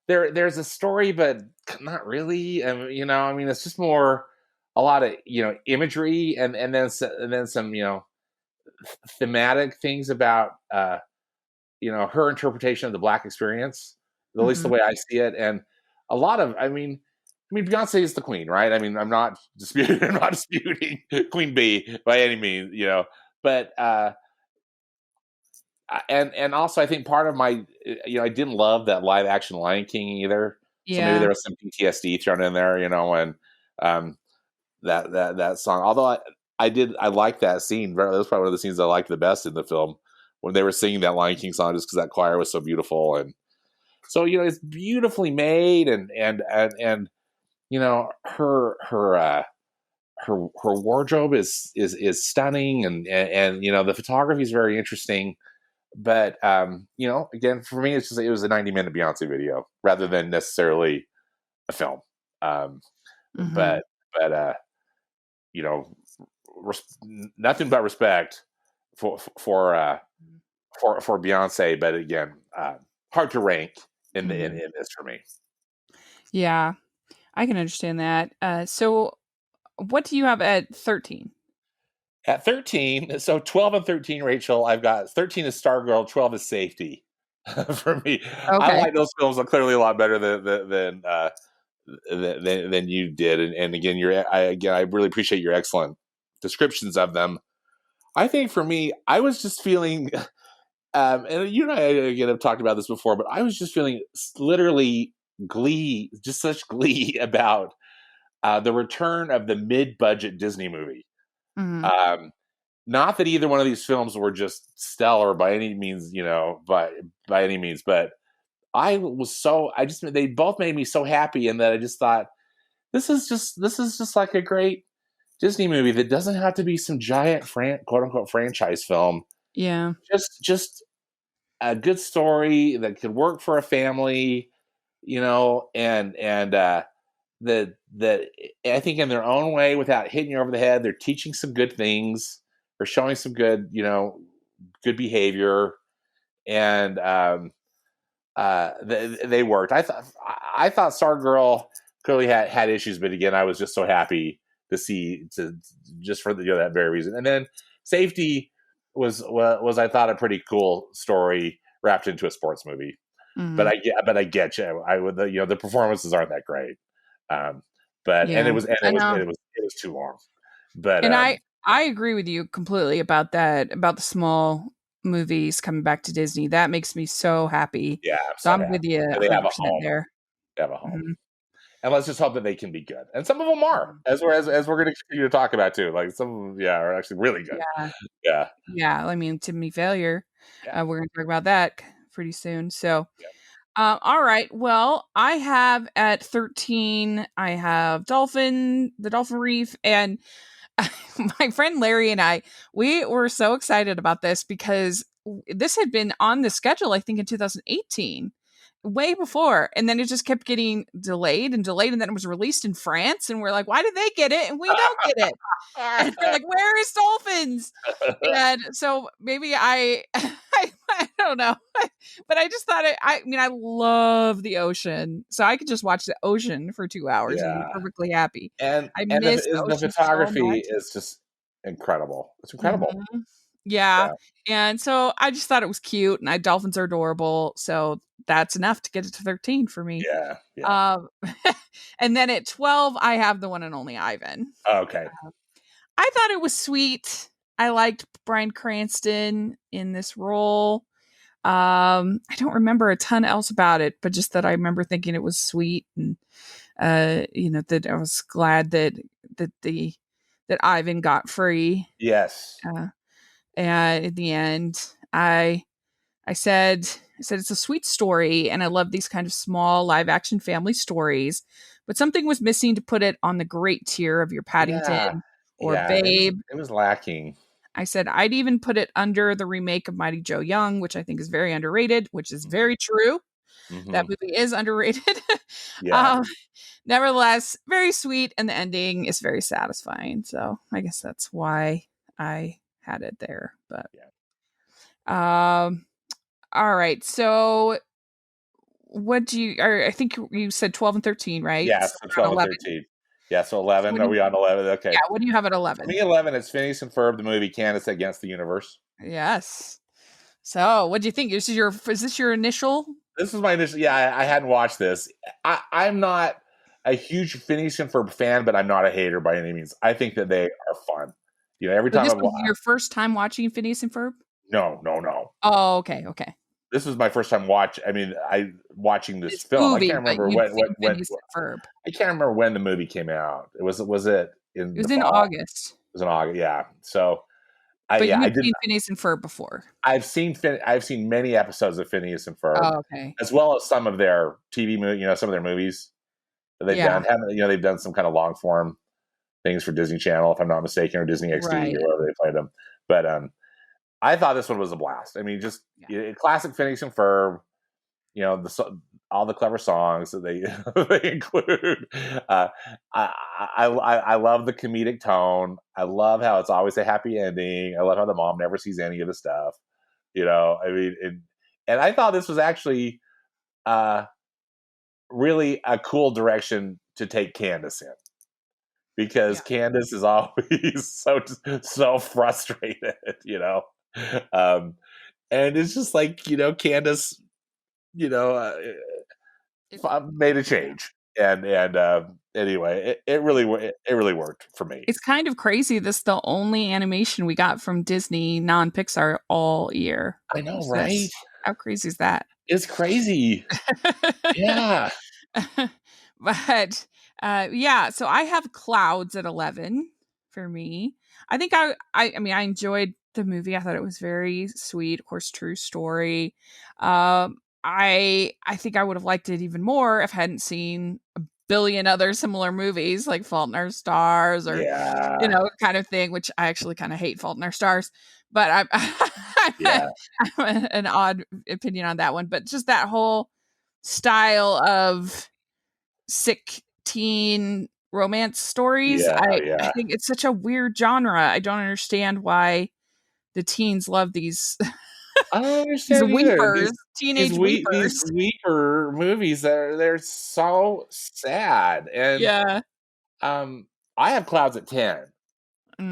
there's a story, but not really. I mean, it's just more a lot of imagery and then some thematic things about her interpretation of the Black experience, at least the way I see it, and a lot of Beyonce is the queen, right? I mean, I'm not disputing Queen Bee by any means, but and also I think part of my I didn't love that live action Lion King either. So maybe Yeah. there was some PTSD thrown in there, when that song. Although I liked that scene. That was probably one of the scenes I liked the best in the film when they were singing that Lion King song, just because that choir was so beautiful. And so it's beautifully made, and her wardrobe is stunning, and the photography is very interesting. But again, for me, it was a 90-minute Beyonce video rather than necessarily a film. But you know, nothing but respect for Beyonce. But again, hard to rank in this for me. Yeah, I can understand that. So what do you have at 13? At 13, so 12 and 13, Rachel, I've got 13 is Stargirl, 12 is Safety. For me, I Okay. like those films clearly a lot better than you did. And again, I really appreciate your excellent descriptions of them. I think for me, I was just feeling, and you and I again have talked about this before, but I was just feeling literally glee, just such glee about the return of the mid-budget Disney movie. Mm-hmm. Not that either one of these films were just stellar by any means, by any means, but they both made me so happy, and that I just thought this is just like a great Disney movie that doesn't have to be some giant quote unquote franchise film. Yeah. Just a good story that could work for a family, and that I think in their own way, without hitting you over the head, they're teaching some good things, or showing some good, good behavior, and they worked. I thought Stargirl clearly had issues, but again, I was just so happy to just for that very reason. And then Safety was I thought a pretty cool story wrapped into a sports movie. Mm-hmm. But I get you. I would the performances aren't that great. But yeah. it was too long. But And I agree with you completely about that, about the small movies coming back to Disney. That makes me so happy. yeah, I'm So so I'm happy. with you They have 100% a home. there. They have a home. Mm-hmm. And let's just hope that they can be good. And some of them are, as we're going to continue to talk about too. Like some of them, are actually really good. Yeah. Yeah. I mean, Timmy Failure. Yeah. We're going to talk about that pretty soon. So, Yeah. all right. Well, I have at 13, I have the Dolphin Reef, and my friend Larry and I, we were so excited about this because this had been on the schedule, I think, in 2018, way before. And then it just kept getting delayed and delayed. And then it was released in France. And we're like, why did they get it? And we don't get it. And they're like, where is Dolphins? And so maybe I don't know. But I just thought I mean, I love the ocean. So I could just watch the ocean for 2 hours and be perfectly happy. And I miss the the ocean so photography much. is just incredible. It's incredible. Mm-hmm. Yeah. And so I just thought it was cute, and dolphins are adorable. So that's enough to get it to 13 for me. Yeah. And then at 12, I have the one and only Ivan. Okay. I thought it was sweet. I liked Bryan Cranston in this role. I don't remember a ton else about it, but just that I remember thinking it was sweet, and that I was glad that Ivan got free. Yes. And at the end, I said it's a sweet story, and I love these kind of small live action family stories, but something was missing to put it on the great tier of your Paddington or Babe. It was lacking. I said I'd even put it under the remake of Mighty Joe Young, which I think is very underrated, which is very true. Mm-hmm. That movie is underrated. Nevertheless, very sweet, and the ending is very satisfying. So I guess that's why I had it there. But all right. So what do you? I think you said 12 and 13, right? Yeah, so 12 and 13. Yeah, so 11. Are we on 11? Okay. Yeah, what do you have at 11? For me, 11 is Phineas and Ferb, the movie Candace Against the Universe. Yes. So what do you think? Is this your initial? This is my initial. Yeah, I hadn't watched this. I'm not a huge Phineas and Ferb fan, but I'm not a hater by any means. I think that they are fun. Every time this was your first time watching Phineas and Ferb? No. Oh, okay. This was my first time watching this film. Movie, I can't remember I can't remember when the movie came out. It was in August. It was in August, yeah. So But you've seen Phineas and Ferb before. I've seen many episodes of Phineas and Ferb. Oh, okay. As well as some of their TV movies, some of their movies that they've done. They've done some kind of long form things for Disney Channel, if I'm not mistaken, or Disney XD, or wherever they played them. But I thought this one was a blast. I mean, just classic Phineas and Ferb. All the clever songs that they they include. I love the comedic tone. I love how it's always a happy ending. I love how the mom never sees any of the stuff. I mean, and I thought this was actually really a cool direction to take Candace in. because Candace is always so frustrated, um, and it's just like Candace, made a change, and anyway, it really worked for me. It's kind of crazy. This is the only animation we got from Disney non-Pixar all year. I know, What's right? this? How crazy is that? It's crazy. Yeah. But yeah, so I have Clouds at 11 for me. I think I mean I enjoyed the movie. I thought it was very sweet, of course, true story. I think I would have liked it even more if I hadn't seen a billion other similar movies like Fault in Our Stars or kind of thing, which I actually kind of hate Fault in Our Stars. But I'm an odd opinion on that one. But just that whole style of sick teen romance stories. I think it's such a weird genre. I don't understand why the teens love these I don't understand these either. weepers, teenage weepers. These weeper movies, they're so sad. And I have Clouds at 10.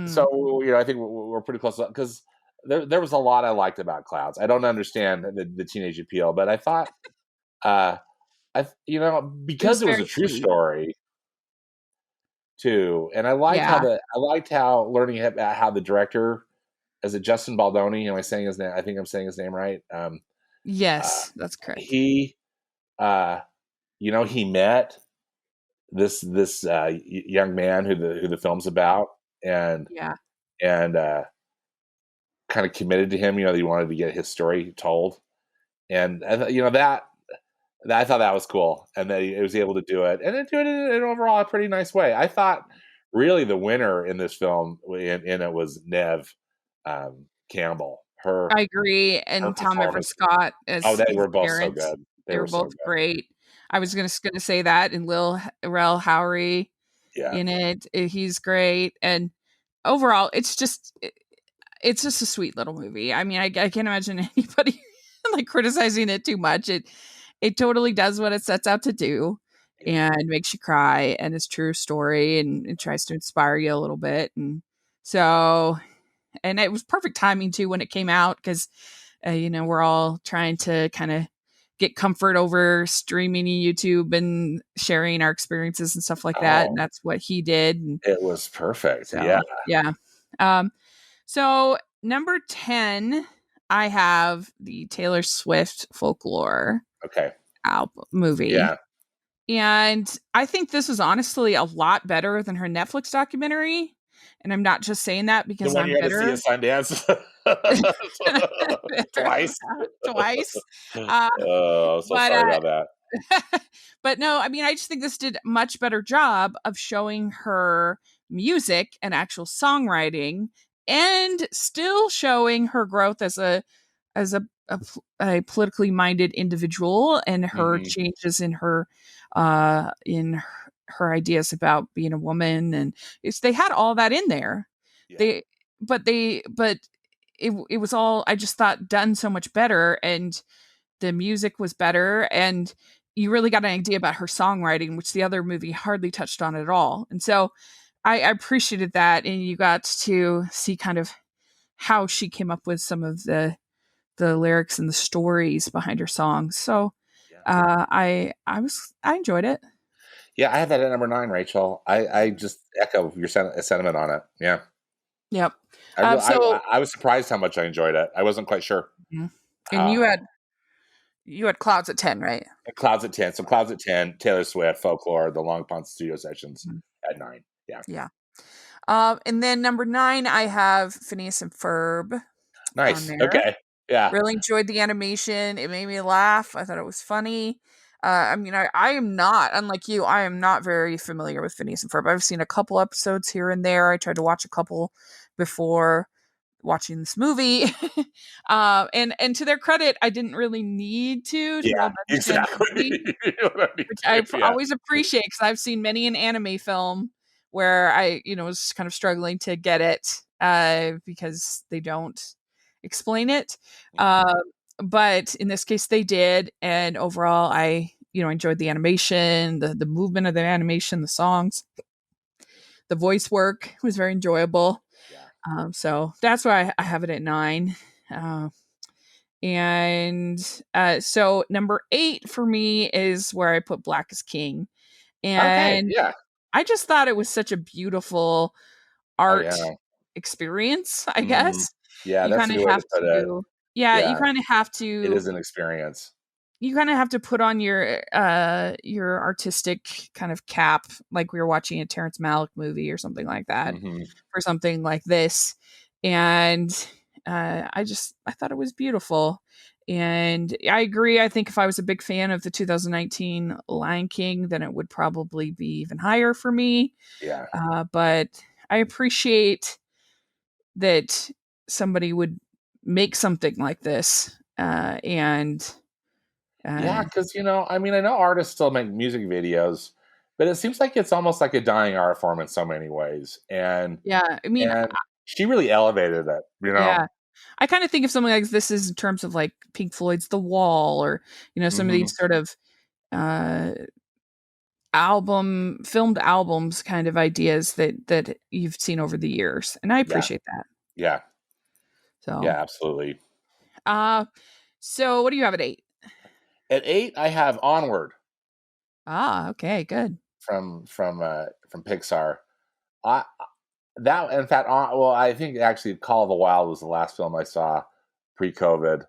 So, I think we're pretty close because there was a lot I liked about Clouds. I don't understand the teenage appeal, but I thought because it was a true story too, and I liked how learning about how the director, is it Justin Baldoni? Am I saying his name? I think I'm saying his name right. Yes, that's correct. He, he met this young man who the film's about, and kind of committed to him. He wanted to get his story told, and that I thought that was cool, and that he was able to do it, and it did it in an overall a pretty nice way. I thought really the winner in this film in it was Neve Campbell. I agree, and Tom Everett Scott as they were both parents. so good. They were both great. I was gonna say that, and Rel Howery in it. He's great, and overall, it's just a sweet little movie. I mean, I can't imagine anybody like criticizing it too much. It totally does what it sets out to do, and makes you cry, and it's true story, and it tries to inspire you a little bit, and so. And it was perfect timing too when it came out because, we're all trying to kind of get comfort over streaming YouTube and sharing our experiences and stuff like that. And that's what he did. And it was perfect. So, yeah. So number 10, I have the Taylor Swift Folklore album movie. Yeah. And I think this is honestly a lot better than her Netflix documentary. And I'm not just saying that because I'm bitter. The one you had to see at Sundance twice. Twice. So sorry about that. But no, I mean, I just think this did a much better job of showing her music and actual songwriting, and still showing her growth as a politically minded individual, and her changes in her ideas about being a woman, and they had all that in there. It was all, I just thought, done so much better, and the music was better, and you really got an idea about her songwriting, which the other movie hardly touched on at all. And so I appreciated that, and you got to see kind of how she came up with some of the lyrics and the stories behind her songs. So I enjoyed it. Yeah, I had that at number 9, Rachel. I just echo your sentiment on it. Yeah. Yep. I was surprised how much I enjoyed it. I wasn't quite sure. And you had Clouds at 10, right? Clouds at 10. So Clouds at 10, Taylor Swift, Folklore, the Long Pond Studio Sessions at 9. Yeah. Yeah. And then number 9, I have Phineas and Ferb. Nice. Okay. Yeah. Really enjoyed the animation. It made me laugh. I thought it was funny. I mean, I am not, unlike you, I am not very familiar with Phineas and Ferb. I've seen a couple episodes here and there. I tried to watch a couple before watching this movie. And to their credit, I didn't really need to exactly. Which I always appreciate, because I've seen many an anime film where I, was kind of struggling to get it because they don't explain it. But in this case they did, and overall I enjoyed the animation, the movement of the animation, the songs, The voice work was very enjoyable. Yeah. So that's why I have it at 9. So number 8 for me is where I put Black is King. Okay. And Yeah. I just thought it was such a beautiful Oh art yeah. experience, I Mm-hmm. guess. Yeah, You that's a kind of good way have to put it. to, yeah, you Yeah, kind of have it to is an experience. you kind of have to put on your artistic kind of cap, like we were watching a Terrence Malick movie or something like that, Mm-hmm. for something like this. And I thought it was beautiful. And I agree. I think if I was a big fan of the 2019 Lion King, then it would probably be even higher for me. Yeah. But I appreciate that somebody would make something like this. Yeah, Uh, because I mean, I know artists still make music videos, but it seems like it's almost like a dying art form in so many ways. And yeah, I mean, and she really elevated it. yeah, I kind of think of something like this is in terms of like Pink Floyd's The Wall, or some of Hmm. these sort of uh, filmed albums kind of ideas that you've seen over the years, and I Yeah, appreciate that. yeah, So, yeah, absolutely. uh, so what do you have at 8? At 8, I have Onward Okay, good. from Pixar. I that in fact, well, I think actually Call of the Wild was the last film I saw pre-COVID.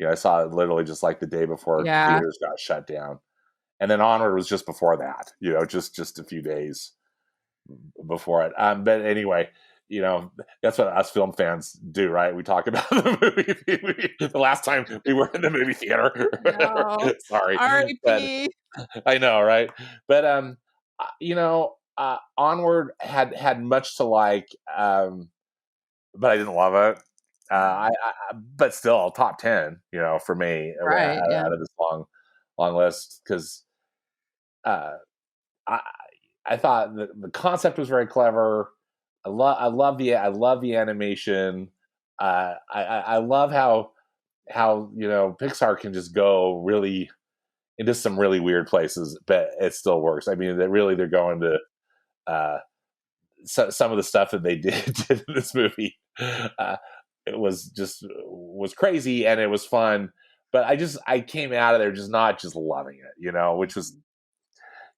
I saw it literally just like the day before Yeah, theaters got shut down, and then Onward was just before that. Just a few days before it. But anyway, that's what us film fans do, right? We talk about the movie the last time we were in the movie theater. no, Sorry, but R.I.P. I know, right? But Onward had much to like, but I didn't love it. But still top 10, for me Right, yeah. out of this long list because uh, I I thought the concept was very clever. I love the animation. I love how Pixar can just go really into some really weird places, but it still works. I mean, they're going to uh, some of the stuff that they did in this movie. It was crazy and it was fun, but I came out of there just not just loving it, which was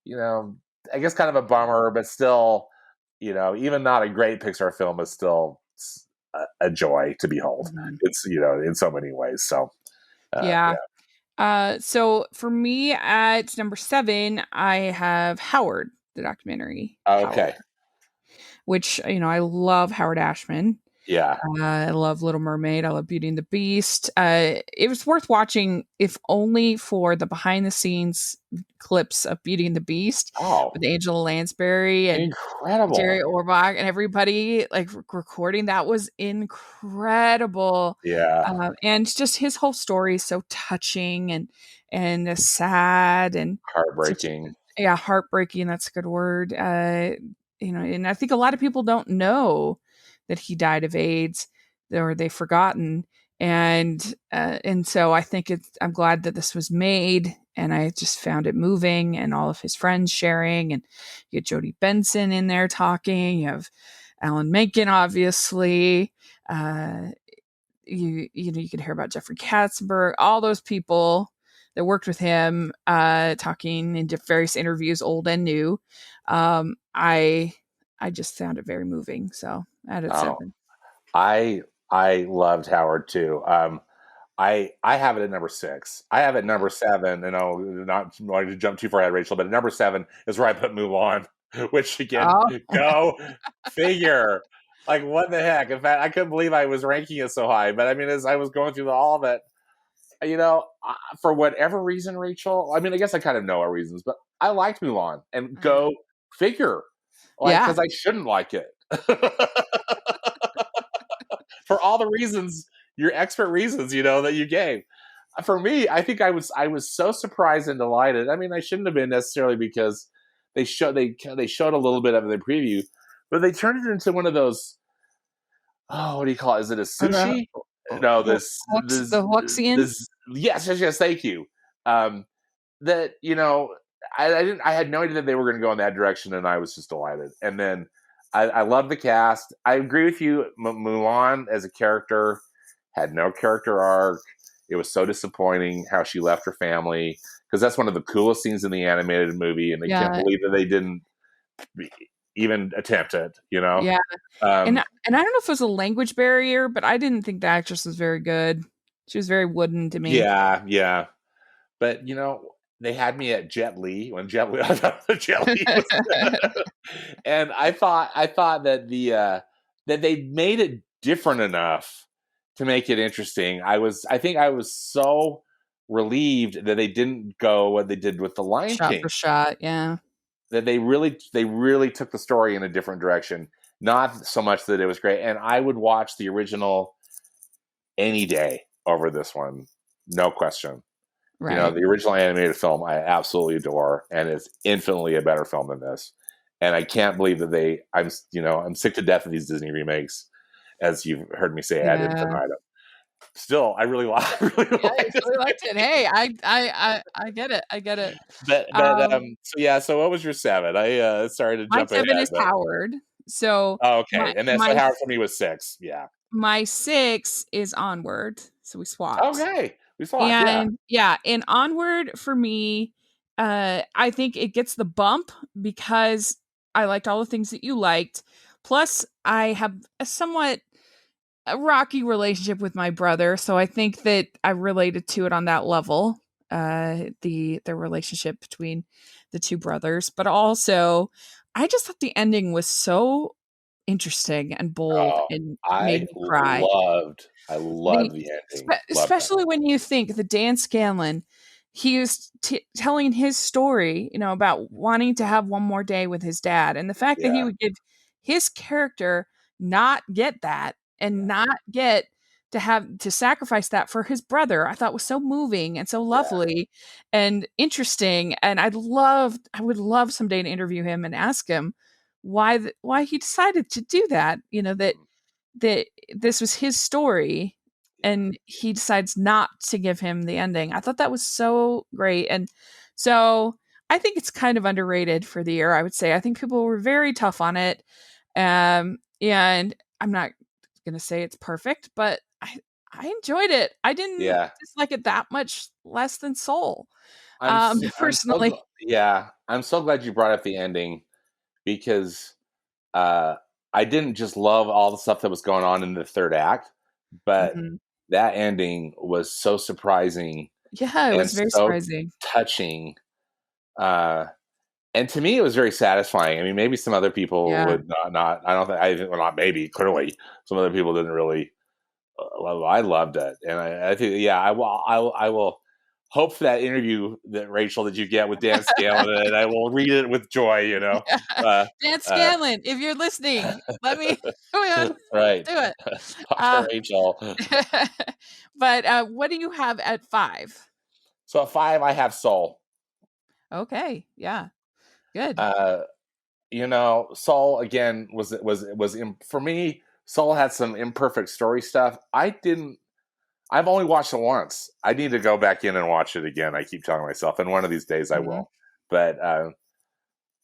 you know, I guess kind of a bummer, but still, even not a great Pixar film is still a joy to behold. Mhm. It's in so many ways. So Yeah. yeah. So for me at number 7, I have Howard, the documentary Howard, Okay. which I love Howard Ashman. Yeah. I love Little Mermaid. I love Beauty and the Beast. It was worth watching, if only for the behind the scenes clips of Beauty and the Beast Oh, with Angela Lansbury and incredible. Jerry Orbach and everybody like recording. That was incredible. Yeah. And just his whole story is so touching and sad and such Heartbreaking. yeah, heartbreaking. That's a good word. And I think a lot of people don't know that he died of AIDS, or they've forgotten. And so I think I'm glad that this was made, and I just found it moving, and all of his friends sharing, and you get Jodie Benson in there talking. You have Alan Menken, obviously. Uh, you could hear about Jeffrey Katzenberg, all those people that worked with him, talking in various interviews, old and new. I just found it very moving. So I had it Oh, 7. I loved Howard too. I have it at number 6. I have it at number 7, and I'll not wanting to jump too far ahead, Rachel, but at number 7 is where I put Mulan, which again, Oh, go figure. Like what the heck? In fact, I couldn't believe I was ranking it so high. But I mean, as I was going through all of it, for whatever reason, Rachel. I mean, I guess I kind of know our reasons, but I liked Mulan, and go figure. Like, yeah. because I shouldn't like it. For all the reasons, your expert reasons, that you gave. For me, I think I was so surprised and delighted. I mean, I shouldn't have been necessarily because they showed a little bit of the preview, but they turned it into one of those. Oh, what do you call it? Is it a The sushi? No, this Huxian. yes, yes, yes. Thank you. That I had no idea that they were going to go in that direction, and I was just delighted. And then I love the cast. I agree with you. Mulan as a character had no character arc. It was so disappointing how she left her family, because that's one of the coolest scenes in the animated movie, and I can't believe that they didn't even attempt it. Yeah, and I don't know if it was a language barrier, but I didn't think the actress was very good. She was very wooden to me. Yeah. But they had me at Jet Li when Jet Li, I thought Jet Li was, and I thought that that they made it different enough to make it interesting. I think I was so relieved that they didn't go what they did with the Lion Shot King. for shot, yeah. That they really took the story in a different direction. Not so much that it was great, and I would watch the original any day over this one, no question. Right. The original animated film I absolutely adore, and is infinitely a better film than this. And I can't believe that I'm sick to death of these Disney remakes, as you've heard me say ad infinitum. Still, I really like. Really liked it. Hey, I get it. I get it. So what was your 7? I sorry to My jump ahead. 7 is Howard. So okay, and that's what Howard for me was 6. Yeah. My 6 is Onward. So we swapped. Okay. We swapped, and and Onward for me, I think it gets the bump because I liked all the things that you liked. Plus, I have a somewhat rocky relationship with my brother, so I think that I related to it on that level. The relationship between the two brothers, but also I just thought the ending was so interesting and bold and made me cry. I loved the ending. Especially when you think that Dan Scanlon, he was telling his story, about wanting to have one more day with his dad, and the fact that he would give his character not get that and not get to have to sacrifice that for his brother, I thought was so moving and so lovely and interesting. And I would love someday to interview him and ask him why he decided to do that. That this was his story and he decides not to give him the ending. I thought that was so great. And so I think it's kind of underrated for the year, I would say. I think people were very tough on it. And I'm not going to say it's perfect, but I enjoyed it. I didn't dislike it that much less than Soul. Personally. I'm so glad you brought up the ending, because I didn't just love all the stuff that was going on in the third act, but that ending was so surprising. Yeah, it was very surprising. Touching. And to me, it was very satisfying. I mean, maybe some other people would not. I don't think. Not maybe. Clearly, some other people didn't really. I loved it, and I think. Yeah, I will hope for that interview that Rachel that you get with Dan Scanlon, and I will read it with joy. Dan Scanlon, if you're listening, let me right do it. Rachel. But what do you have at 5? So at 5, I have Soul. Okay, yeah, good. Soul again was for me. Soul had some imperfect story stuff. I've only watched it once. I need to go back in and watch it again. I keep telling myself, and one of these days I will. But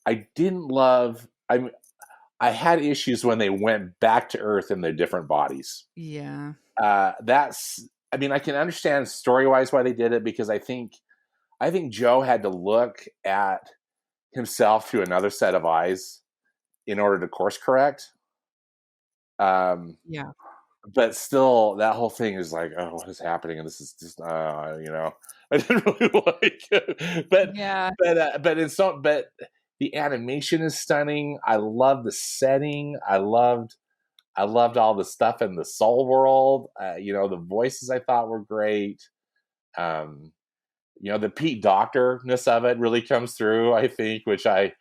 I didn't love. I had issues when they went back to Earth in their different bodies. Yeah. I can understand story-wise why they did it, because I think Joe had to look at himself through another set of eyes in order to course correct. Yeah. But still, that whole thing is like, oh, what is happening? And this is just, I didn't really like it. But the animation is stunning. I love the setting. I loved all the stuff in the Soul world. The voices I thought were great. The Pete Doctor-ness of it really comes through, I think, which I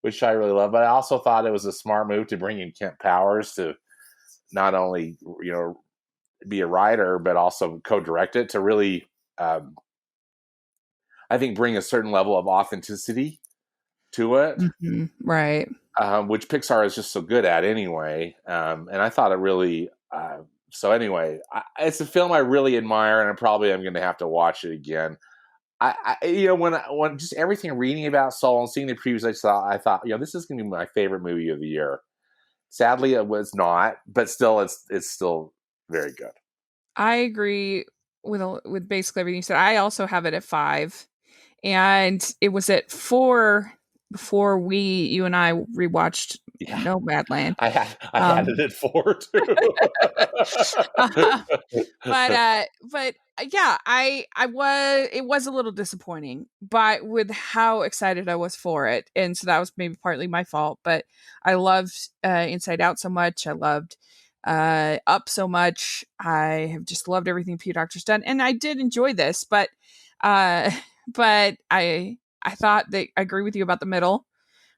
really love. But I also thought it was a smart move to bring in Kent Powers to not only, be a writer, but also co-direct it, to really, I think, bring a certain level of authenticity to it. Mm-hmm. Right. Which Pixar is just so good at anyway. And I thought it really, so anyway, it's a film I really admire, and I probably am going to have to watch it again. when just everything reading about Soul and seeing the previews, I thought, this is going to be my favorite movie of the year. Sadly, it was not, but still, it's still very good. I agree with basically everything you said. I also have it at 5, and it was at 4 before you and I rewatched Nomadland. I had it at 4 too. But yeah, it was a little disappointing, but with how excited I was for it, and so that was maybe partly my fault. But I loved Inside Out so much. I loved Up so much. I have just loved everything Peter Doctor's done, and I did enjoy this. But I thought that I agree with you about the middle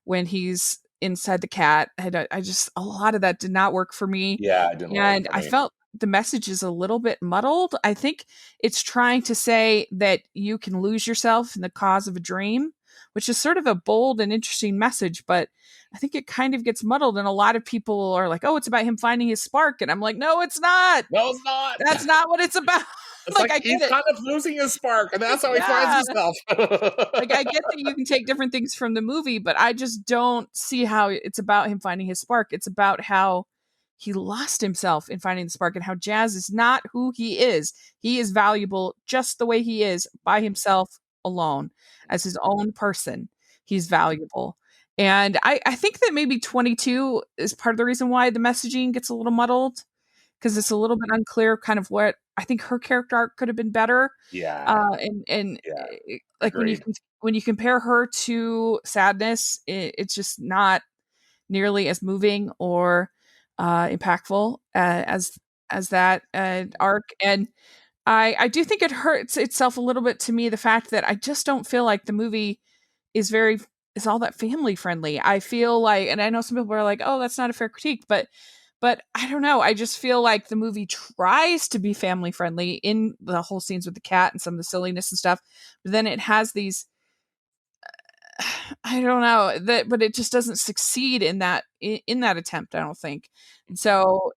when he's inside the cat. I just a lot of that did not work for me. Yeah, it didn't and work for me. I felt the message is a little bit muddled. I think it's trying to say that you can lose yourself in the cause of a dream, which is sort of a bold and interesting message, but I think it kind of gets muddled, and a lot of people are like, oh, it's about him finding his spark, and I'm like, no, it's not. No, it's not. That's not what it's about. It's like he's kind of losing his spark, and that's how he finds himself. Like, I get that you can take different things from the movie, but I just don't see how it's about him finding his spark. It's about how he lost himself in finding the spark, and how Jazz is not who he is. He is valuable just the way he is, by himself, alone, as his own person. He's valuable. And I think that maybe 22 is part of the reason why the messaging gets a little muddled, because it's a little bit unclear kind of what I think her character arc could have been better. Yeah. Like when you compare her to Sadness, it's just not nearly as moving or impactful as that arc. And I do think it hurts itself a little bit to me, the fact that I just don't feel like the movie is all that family friendly. I feel like, and I know some people are like, oh, that's not a fair critique, but I don't know. I just feel like the movie tries to be family friendly in the whole scenes with the cat and some of the silliness and stuff, but then it has these I don't know that, but it just doesn't succeed in that attempt, I don't think. And so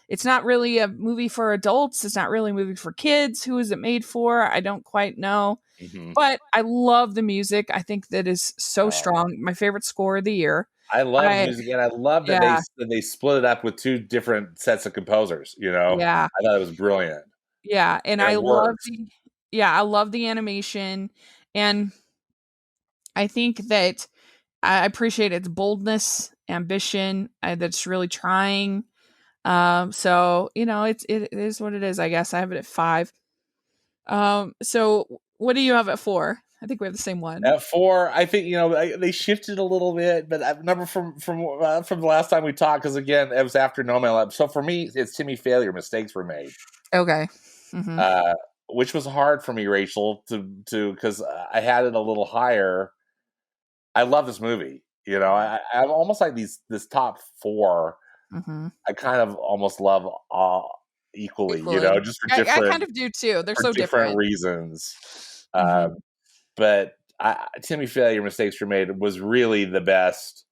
it's not really a movie for adults. It's not really a movie for kids. Who is it made for? I don't quite know. Mm-hmm. But I love the music. I think that is so strong. My favorite score of the year. I love music, and I love that they split it up with 2 different sets of composers. Yeah, I thought it was brilliant. Yeah, and I love the animation, and I think that I appreciate its boldness, ambition, that's really trying. So it is what it is. I guess I have it at 5. So what do you have at 4? I think we have the same one. At 4, I think they shifted a little bit, but I remember from the last time we talked, because again it was after No Man Land. So for me, it's Timmy Failure. Mistakes were made. Okay. Mm-hmm. Which was hard for me, Rachel, to because I had it a little higher. I love this movie. I'm almost like this top 4. Mm-hmm. I kind of almost love equally. Just for different. I kind of do too. They're so different reasons. Mm-hmm. But Timmy Failure, Mistakes Were Made was really the best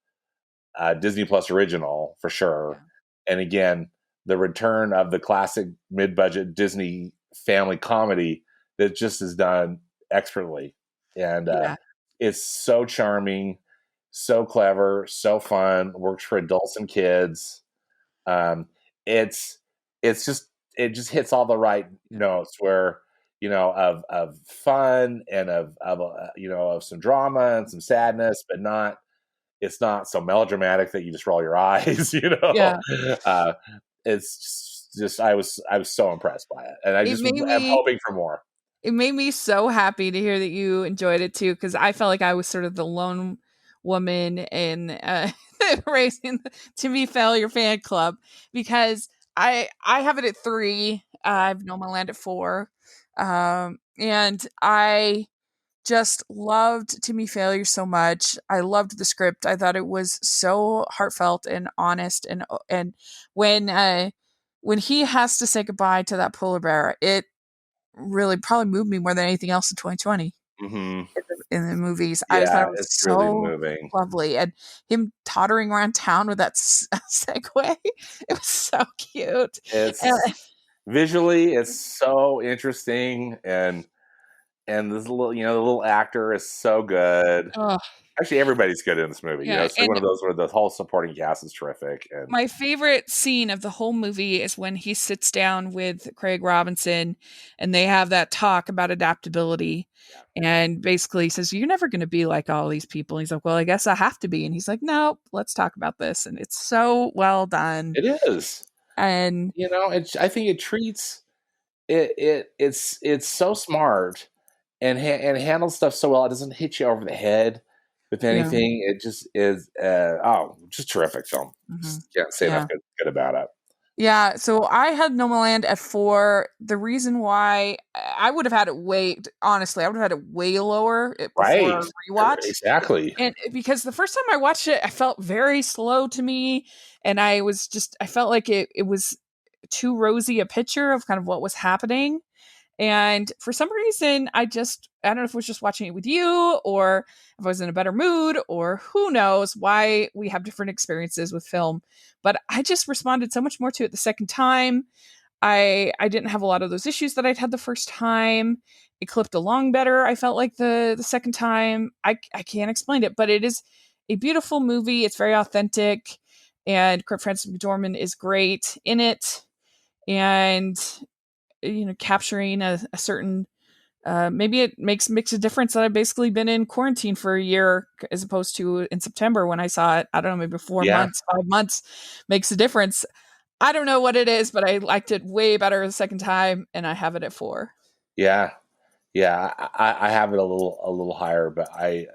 Disney Plus original for sure. Yeah. And again, the return of the classic mid-budget Disney family comedy that just is done expertly. And it's so charming, so clever, so fun, works for adults and kids. It just hits all the right notes where, of fun and of some drama and some sadness, but it's not so melodramatic that you just roll your eyes, Yeah. It's just I was so impressed by it, and I'm hoping for more. It made me so happy to hear that you enjoyed it too, because I felt like I was sort of the lone woman in raising the Timmy Failure fan club, because I have it at 3. I've No Man Land at 4. And I just loved Timmy Failure so much. I loved the script. I thought it was so heartfelt and honest. And when he has to say goodbye to that polar bear, it really probably moved me more than anything else in 2020. Mm-hmm. In the movies. I thought it was so really moving. Lovely. And him tottering around town with that Segway, it was so cute. Visually, it's so interesting, and and this little, the little actor is so good. Oh, Actually, everybody's good in this movie. yeah, It's like one of those where the whole supporting cast is terrific. And my favorite scene of the whole movie is when he sits down with Craig Robinson and they have that talk about adaptability. And basically says, "You're never going to be like all these people." And he's like, "Well, I guess I have to be." And he's like, "No, let's talk about this." And it's so well done. it is. And I think it treats it's so smart and handles stuff so well. It doesn't hit you over the head with anything. It just is just terrific film. Just can't say enough good about it. Yeah, so I had Nomadland at 4. The reason why I would have had it honestly, I would have had it way lower before a rewatch. Exactly. And because the first time I watched it, I felt very slow to me. And I felt like it was too rosy a picture of kind of what was happening. And for some reason, I don't know if I was just watching it with you or if I was in a better mood or who knows why we have different experiences with film. But I just responded so much more to it the second time. I didn't have a lot of those issues that I'd had the first time. It clipped along better, I felt like the second time. I can't explain it, but it is a beautiful movie. It's very authentic. And Frances McDormand is great in it. And capturing a certain maybe it makes a difference that I've basically been in quarantine for a year as opposed to in September when I saw it. I don't know, maybe 4 months, 5 months makes a difference. I don't know what it is, but I liked it way better the second time, and I have it at 4. Yeah. I have it a little higher, but I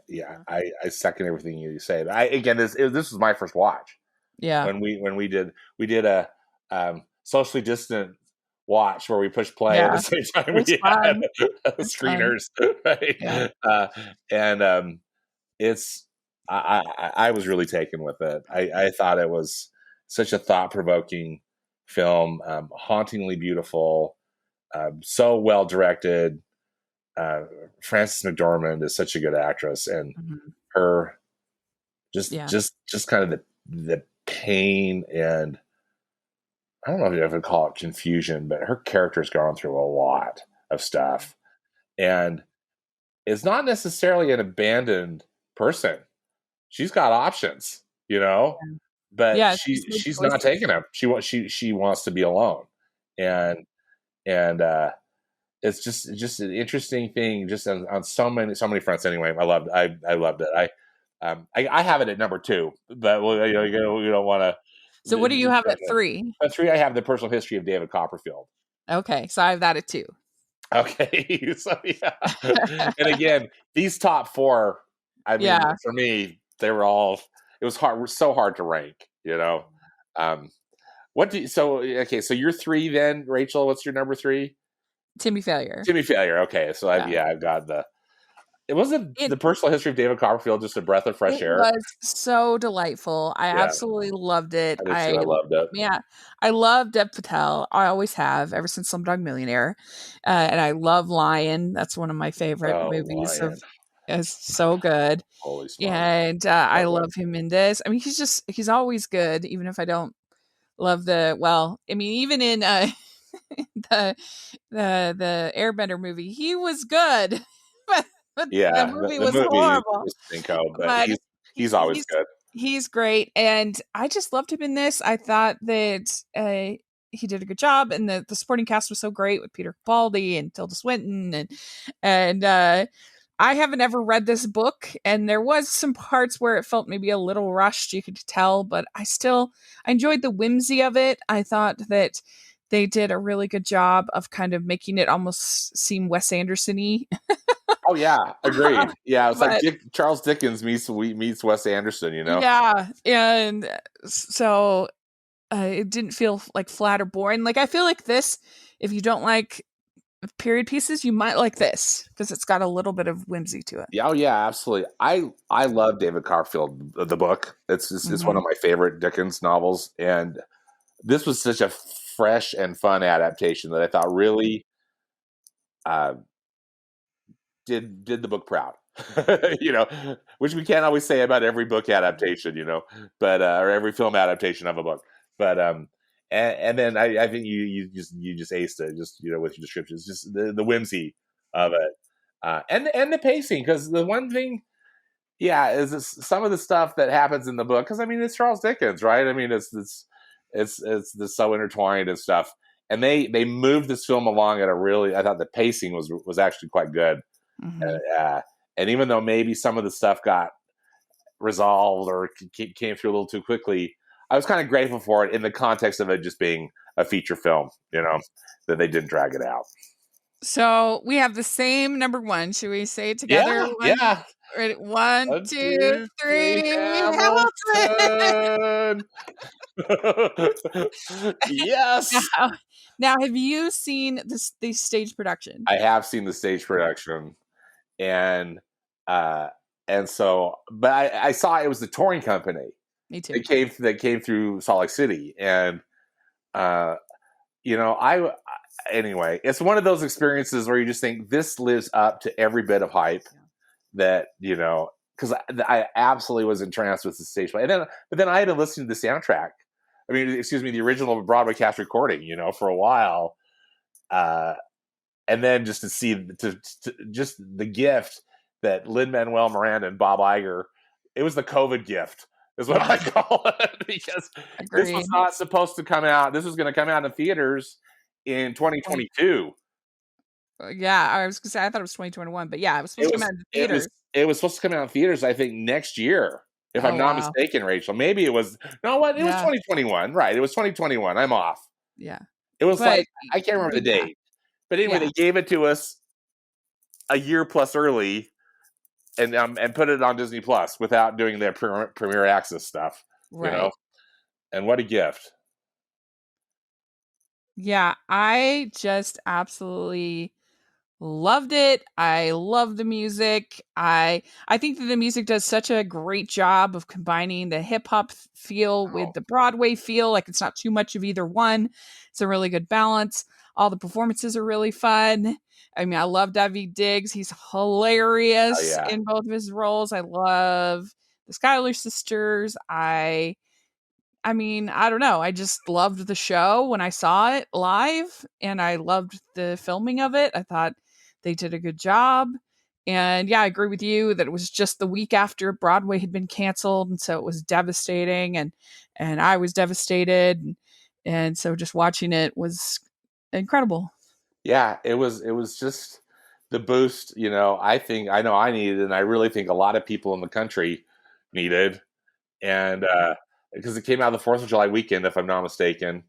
second everything you say. But this was my first watch. Yeah. When we did a socially distant watch where we pushed play at the same time we had screeners, right? Yeah. I was really taken with it. I thought it was such a thought-provoking film, hauntingly beautiful, so well directed. Frances McDormand is such a good actress, and her just kind of the pain and I don't know if you ever call it confusion, but her character's gone through a lot of stuff. And it's not necessarily an abandoned person. She's got options, but she's not taking them. She wants to be alone. And it's just an interesting thing just on so many fronts anyway. I loved it. I have it at number 2, but we don't want to. So what do you have at 3? At 3, I have The Personal History of David Copperfield. Okay, so I have that at 2. Okay, so yeah. And again, these top 4, I mean, for me, they were all. It was so hard to rank, So you're 3 then, Rachel. What's your number 3? Timmy Failure. Okay, so I've got the. It wasn't The Personal History of David Copperfield just a breath of fresh air. It was so delightful. I absolutely loved it. I loved it. Yeah, I love Dev Patel. I always have ever since Slumdog Millionaire, and I love Lion. That's one of my favorite movies. It's so good. Holy smokes. And I love him in this. I mean, he's always good, even if I don't love even in the Airbender movie, he was good. But the movie was horrible. But he's always good. He's great, and I just loved him in this. I thought that he did a good job, and the supporting cast was so great with Peter Capaldi and Tilda Swinton, and I haven't ever read this book, and there was some parts where it felt maybe a little rushed, you could tell, but I enjoyed the whimsy of it. I thought that they did a really good job of kind of making it almost seem Wes Anderson-y. Oh yeah, agreed. Yeah, it's like Charles Dickens meets Wes Anderson, Yeah, and so it didn't feel like flat or boring. Like I feel like this, if you don't like period pieces, you might like this because it's got a little bit of whimsy to it. Yeah, oh yeah, absolutely. I love David Copperfield, the book. It's one of my favorite Dickens novels, and this was such a fresh and fun adaptation that I thought really did the book proud. Which we can't always say about every book adaptation, but or every film adaptation of a book. But and then I think you just aced it, just with your descriptions, just the whimsy of it. And the pacing, because the one thing, is some of the stuff that happens in the book, because I mean it's Charles Dickens, right? I mean it's so intertwined and stuff, and they moved this film along at a really, I thought the pacing was actually quite good, and even though maybe some of the stuff got resolved or came through a little too quickly, I was kind of grateful for it in the context of it just being a feature film, that they didn't drag it out. So we have the same number one. Should we say it together? Yeah. Ready? One, One, two, three. Hamilton. Yes. Now, have you seen the stage production? I have seen the stage production, and so, but I saw it was the touring company. Me too. They came through Salt Lake City, and anyway, it's one of those experiences where you just think this lives up to every bit of hype that, because I absolutely was entranced with the stage play. But then I had to listen to the soundtrack. I mean, excuse me, the original Broadway cast recording, for a while. And then just to see just the gift that Lin-Manuel Miranda and Bob Iger, it was the COVID gift, is what I call it, because this was not supposed to come out. This was going to come out in theaters in 2022. Yeah, I was going to say, I thought it was 2021, but yeah, it was supposed to come out in theaters. It was supposed to come out in theaters, I think, next year, if I'm not mistaken, Rachel. Maybe it was, no, what? It was 2021, right? It was 2021. I'm off. Yeah. It was I can't remember the date. But anyway, they gave it to us a year plus early, and put it on Disney Plus without doing their premiere access stuff. Right. And what a gift. Yeah, I just absolutely loved it. I love the music. I think that the music does such a great job of combining the hip hop feel with the Broadway feel. Like it's not too much of either one. It's a really good balance. All the performances are really fun. I mean, I love Daveed Diggs. He's hilarious in both of his roles. I love the Schuyler sisters. I mean, I don't know. I just loved the show when I saw it live, and I loved the filming of it. I thought they did a good job. And yeah, I agree with you that it was just the week after Broadway had been canceled, and so it was devastating, and I was devastated, and so just watching it was incredible. Yeah, it was just the boost, I know I needed, and I really think a lot of people in the country needed. And because it came out the 4th of July weekend, if I'm not mistaken.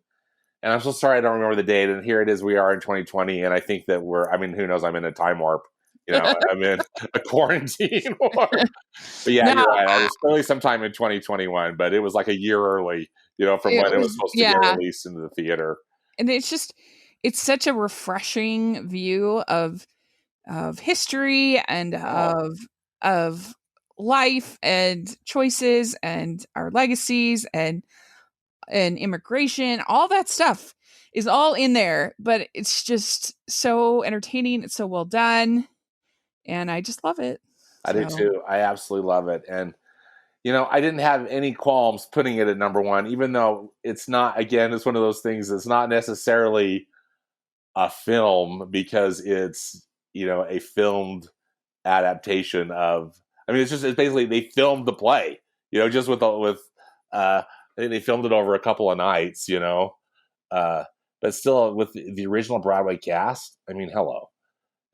And I'm so sorry I don't remember the date. And here it is, we are in 2020. And I think that who knows, I'm in a time warp. I'm in a quarantine warp. But yeah, you're right. It was clearly sometime in 2021, but it was like a year early, from when it was supposed to get released into the theater. And it's such a refreshing view of history and of life and choices and our legacies and immigration. All that stuff is all in there, but it's just so entertaining. It's so well done, and I just love it. I do too. I absolutely love it. And I didn't have any qualms putting it at number one, even though it's not, again, it's one of those things that's not necessarily a film, because it's, a filmed adaptation of, it's basically, they filmed the play, just I think they filmed it over a couple of nights, but still with the original Broadway cast. Hello.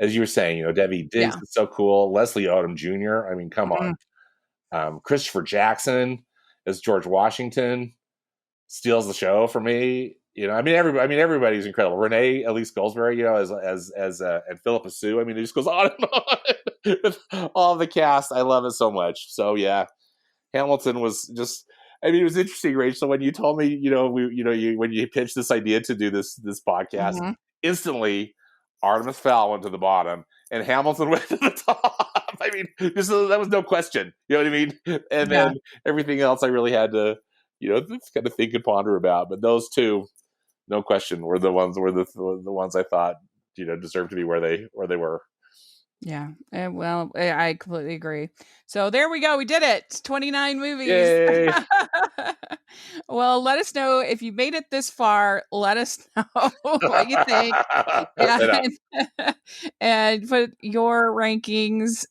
As you were saying, Daveed Diggs is so cool. Leslie Odom Jr. Come on. Christopher Jackson as George Washington steals the show for me. Everybody's incredible. Renee Elise Goldsberry, as and Philippa Sue. It just goes on and on with all the cast. I love it so much. So yeah, Hamilton was just. It was interesting, Rachel, when you told me, when you pitched this idea to do this podcast, instantly Artemis Fowl went to the bottom and Hamilton went to the top. That was no question. You know what I mean? And then everything else I really had to, kind of think and ponder about. But those two, no question, were the ones I thought, deserved to be where they were. Yeah. Well, I completely agree. So there we go. We did it. 29 movies. Yay. Well, let us know if you made it this far. Let us know what you think. And put your rankings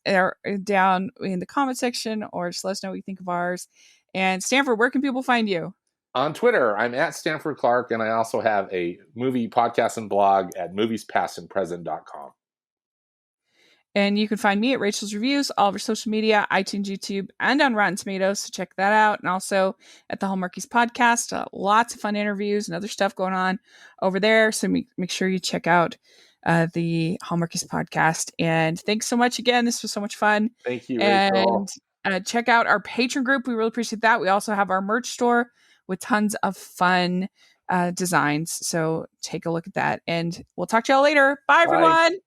down in the comment section, or just let us know what you think of ours. And Stanford, where can people find you? On Twitter, I'm at Stanford Clark, and I also have a movie podcast and blog at moviespastandpresent.com. And you can find me at Rachel's Reviews, all of our social media, iTunes, YouTube, and on Rotten Tomatoes. So check that out. And also at the Hallmarkies podcast, lots of fun interviews and other stuff going on over there. So make sure you check out the Hallmarkies podcast. And thanks so much again. This was so much fun. Thank you, Rachel. And check out our Patreon group. We really appreciate that. We also have our merch store with tons of fun designs. So take a look at that. And we'll talk to y'all later. Bye. Everyone.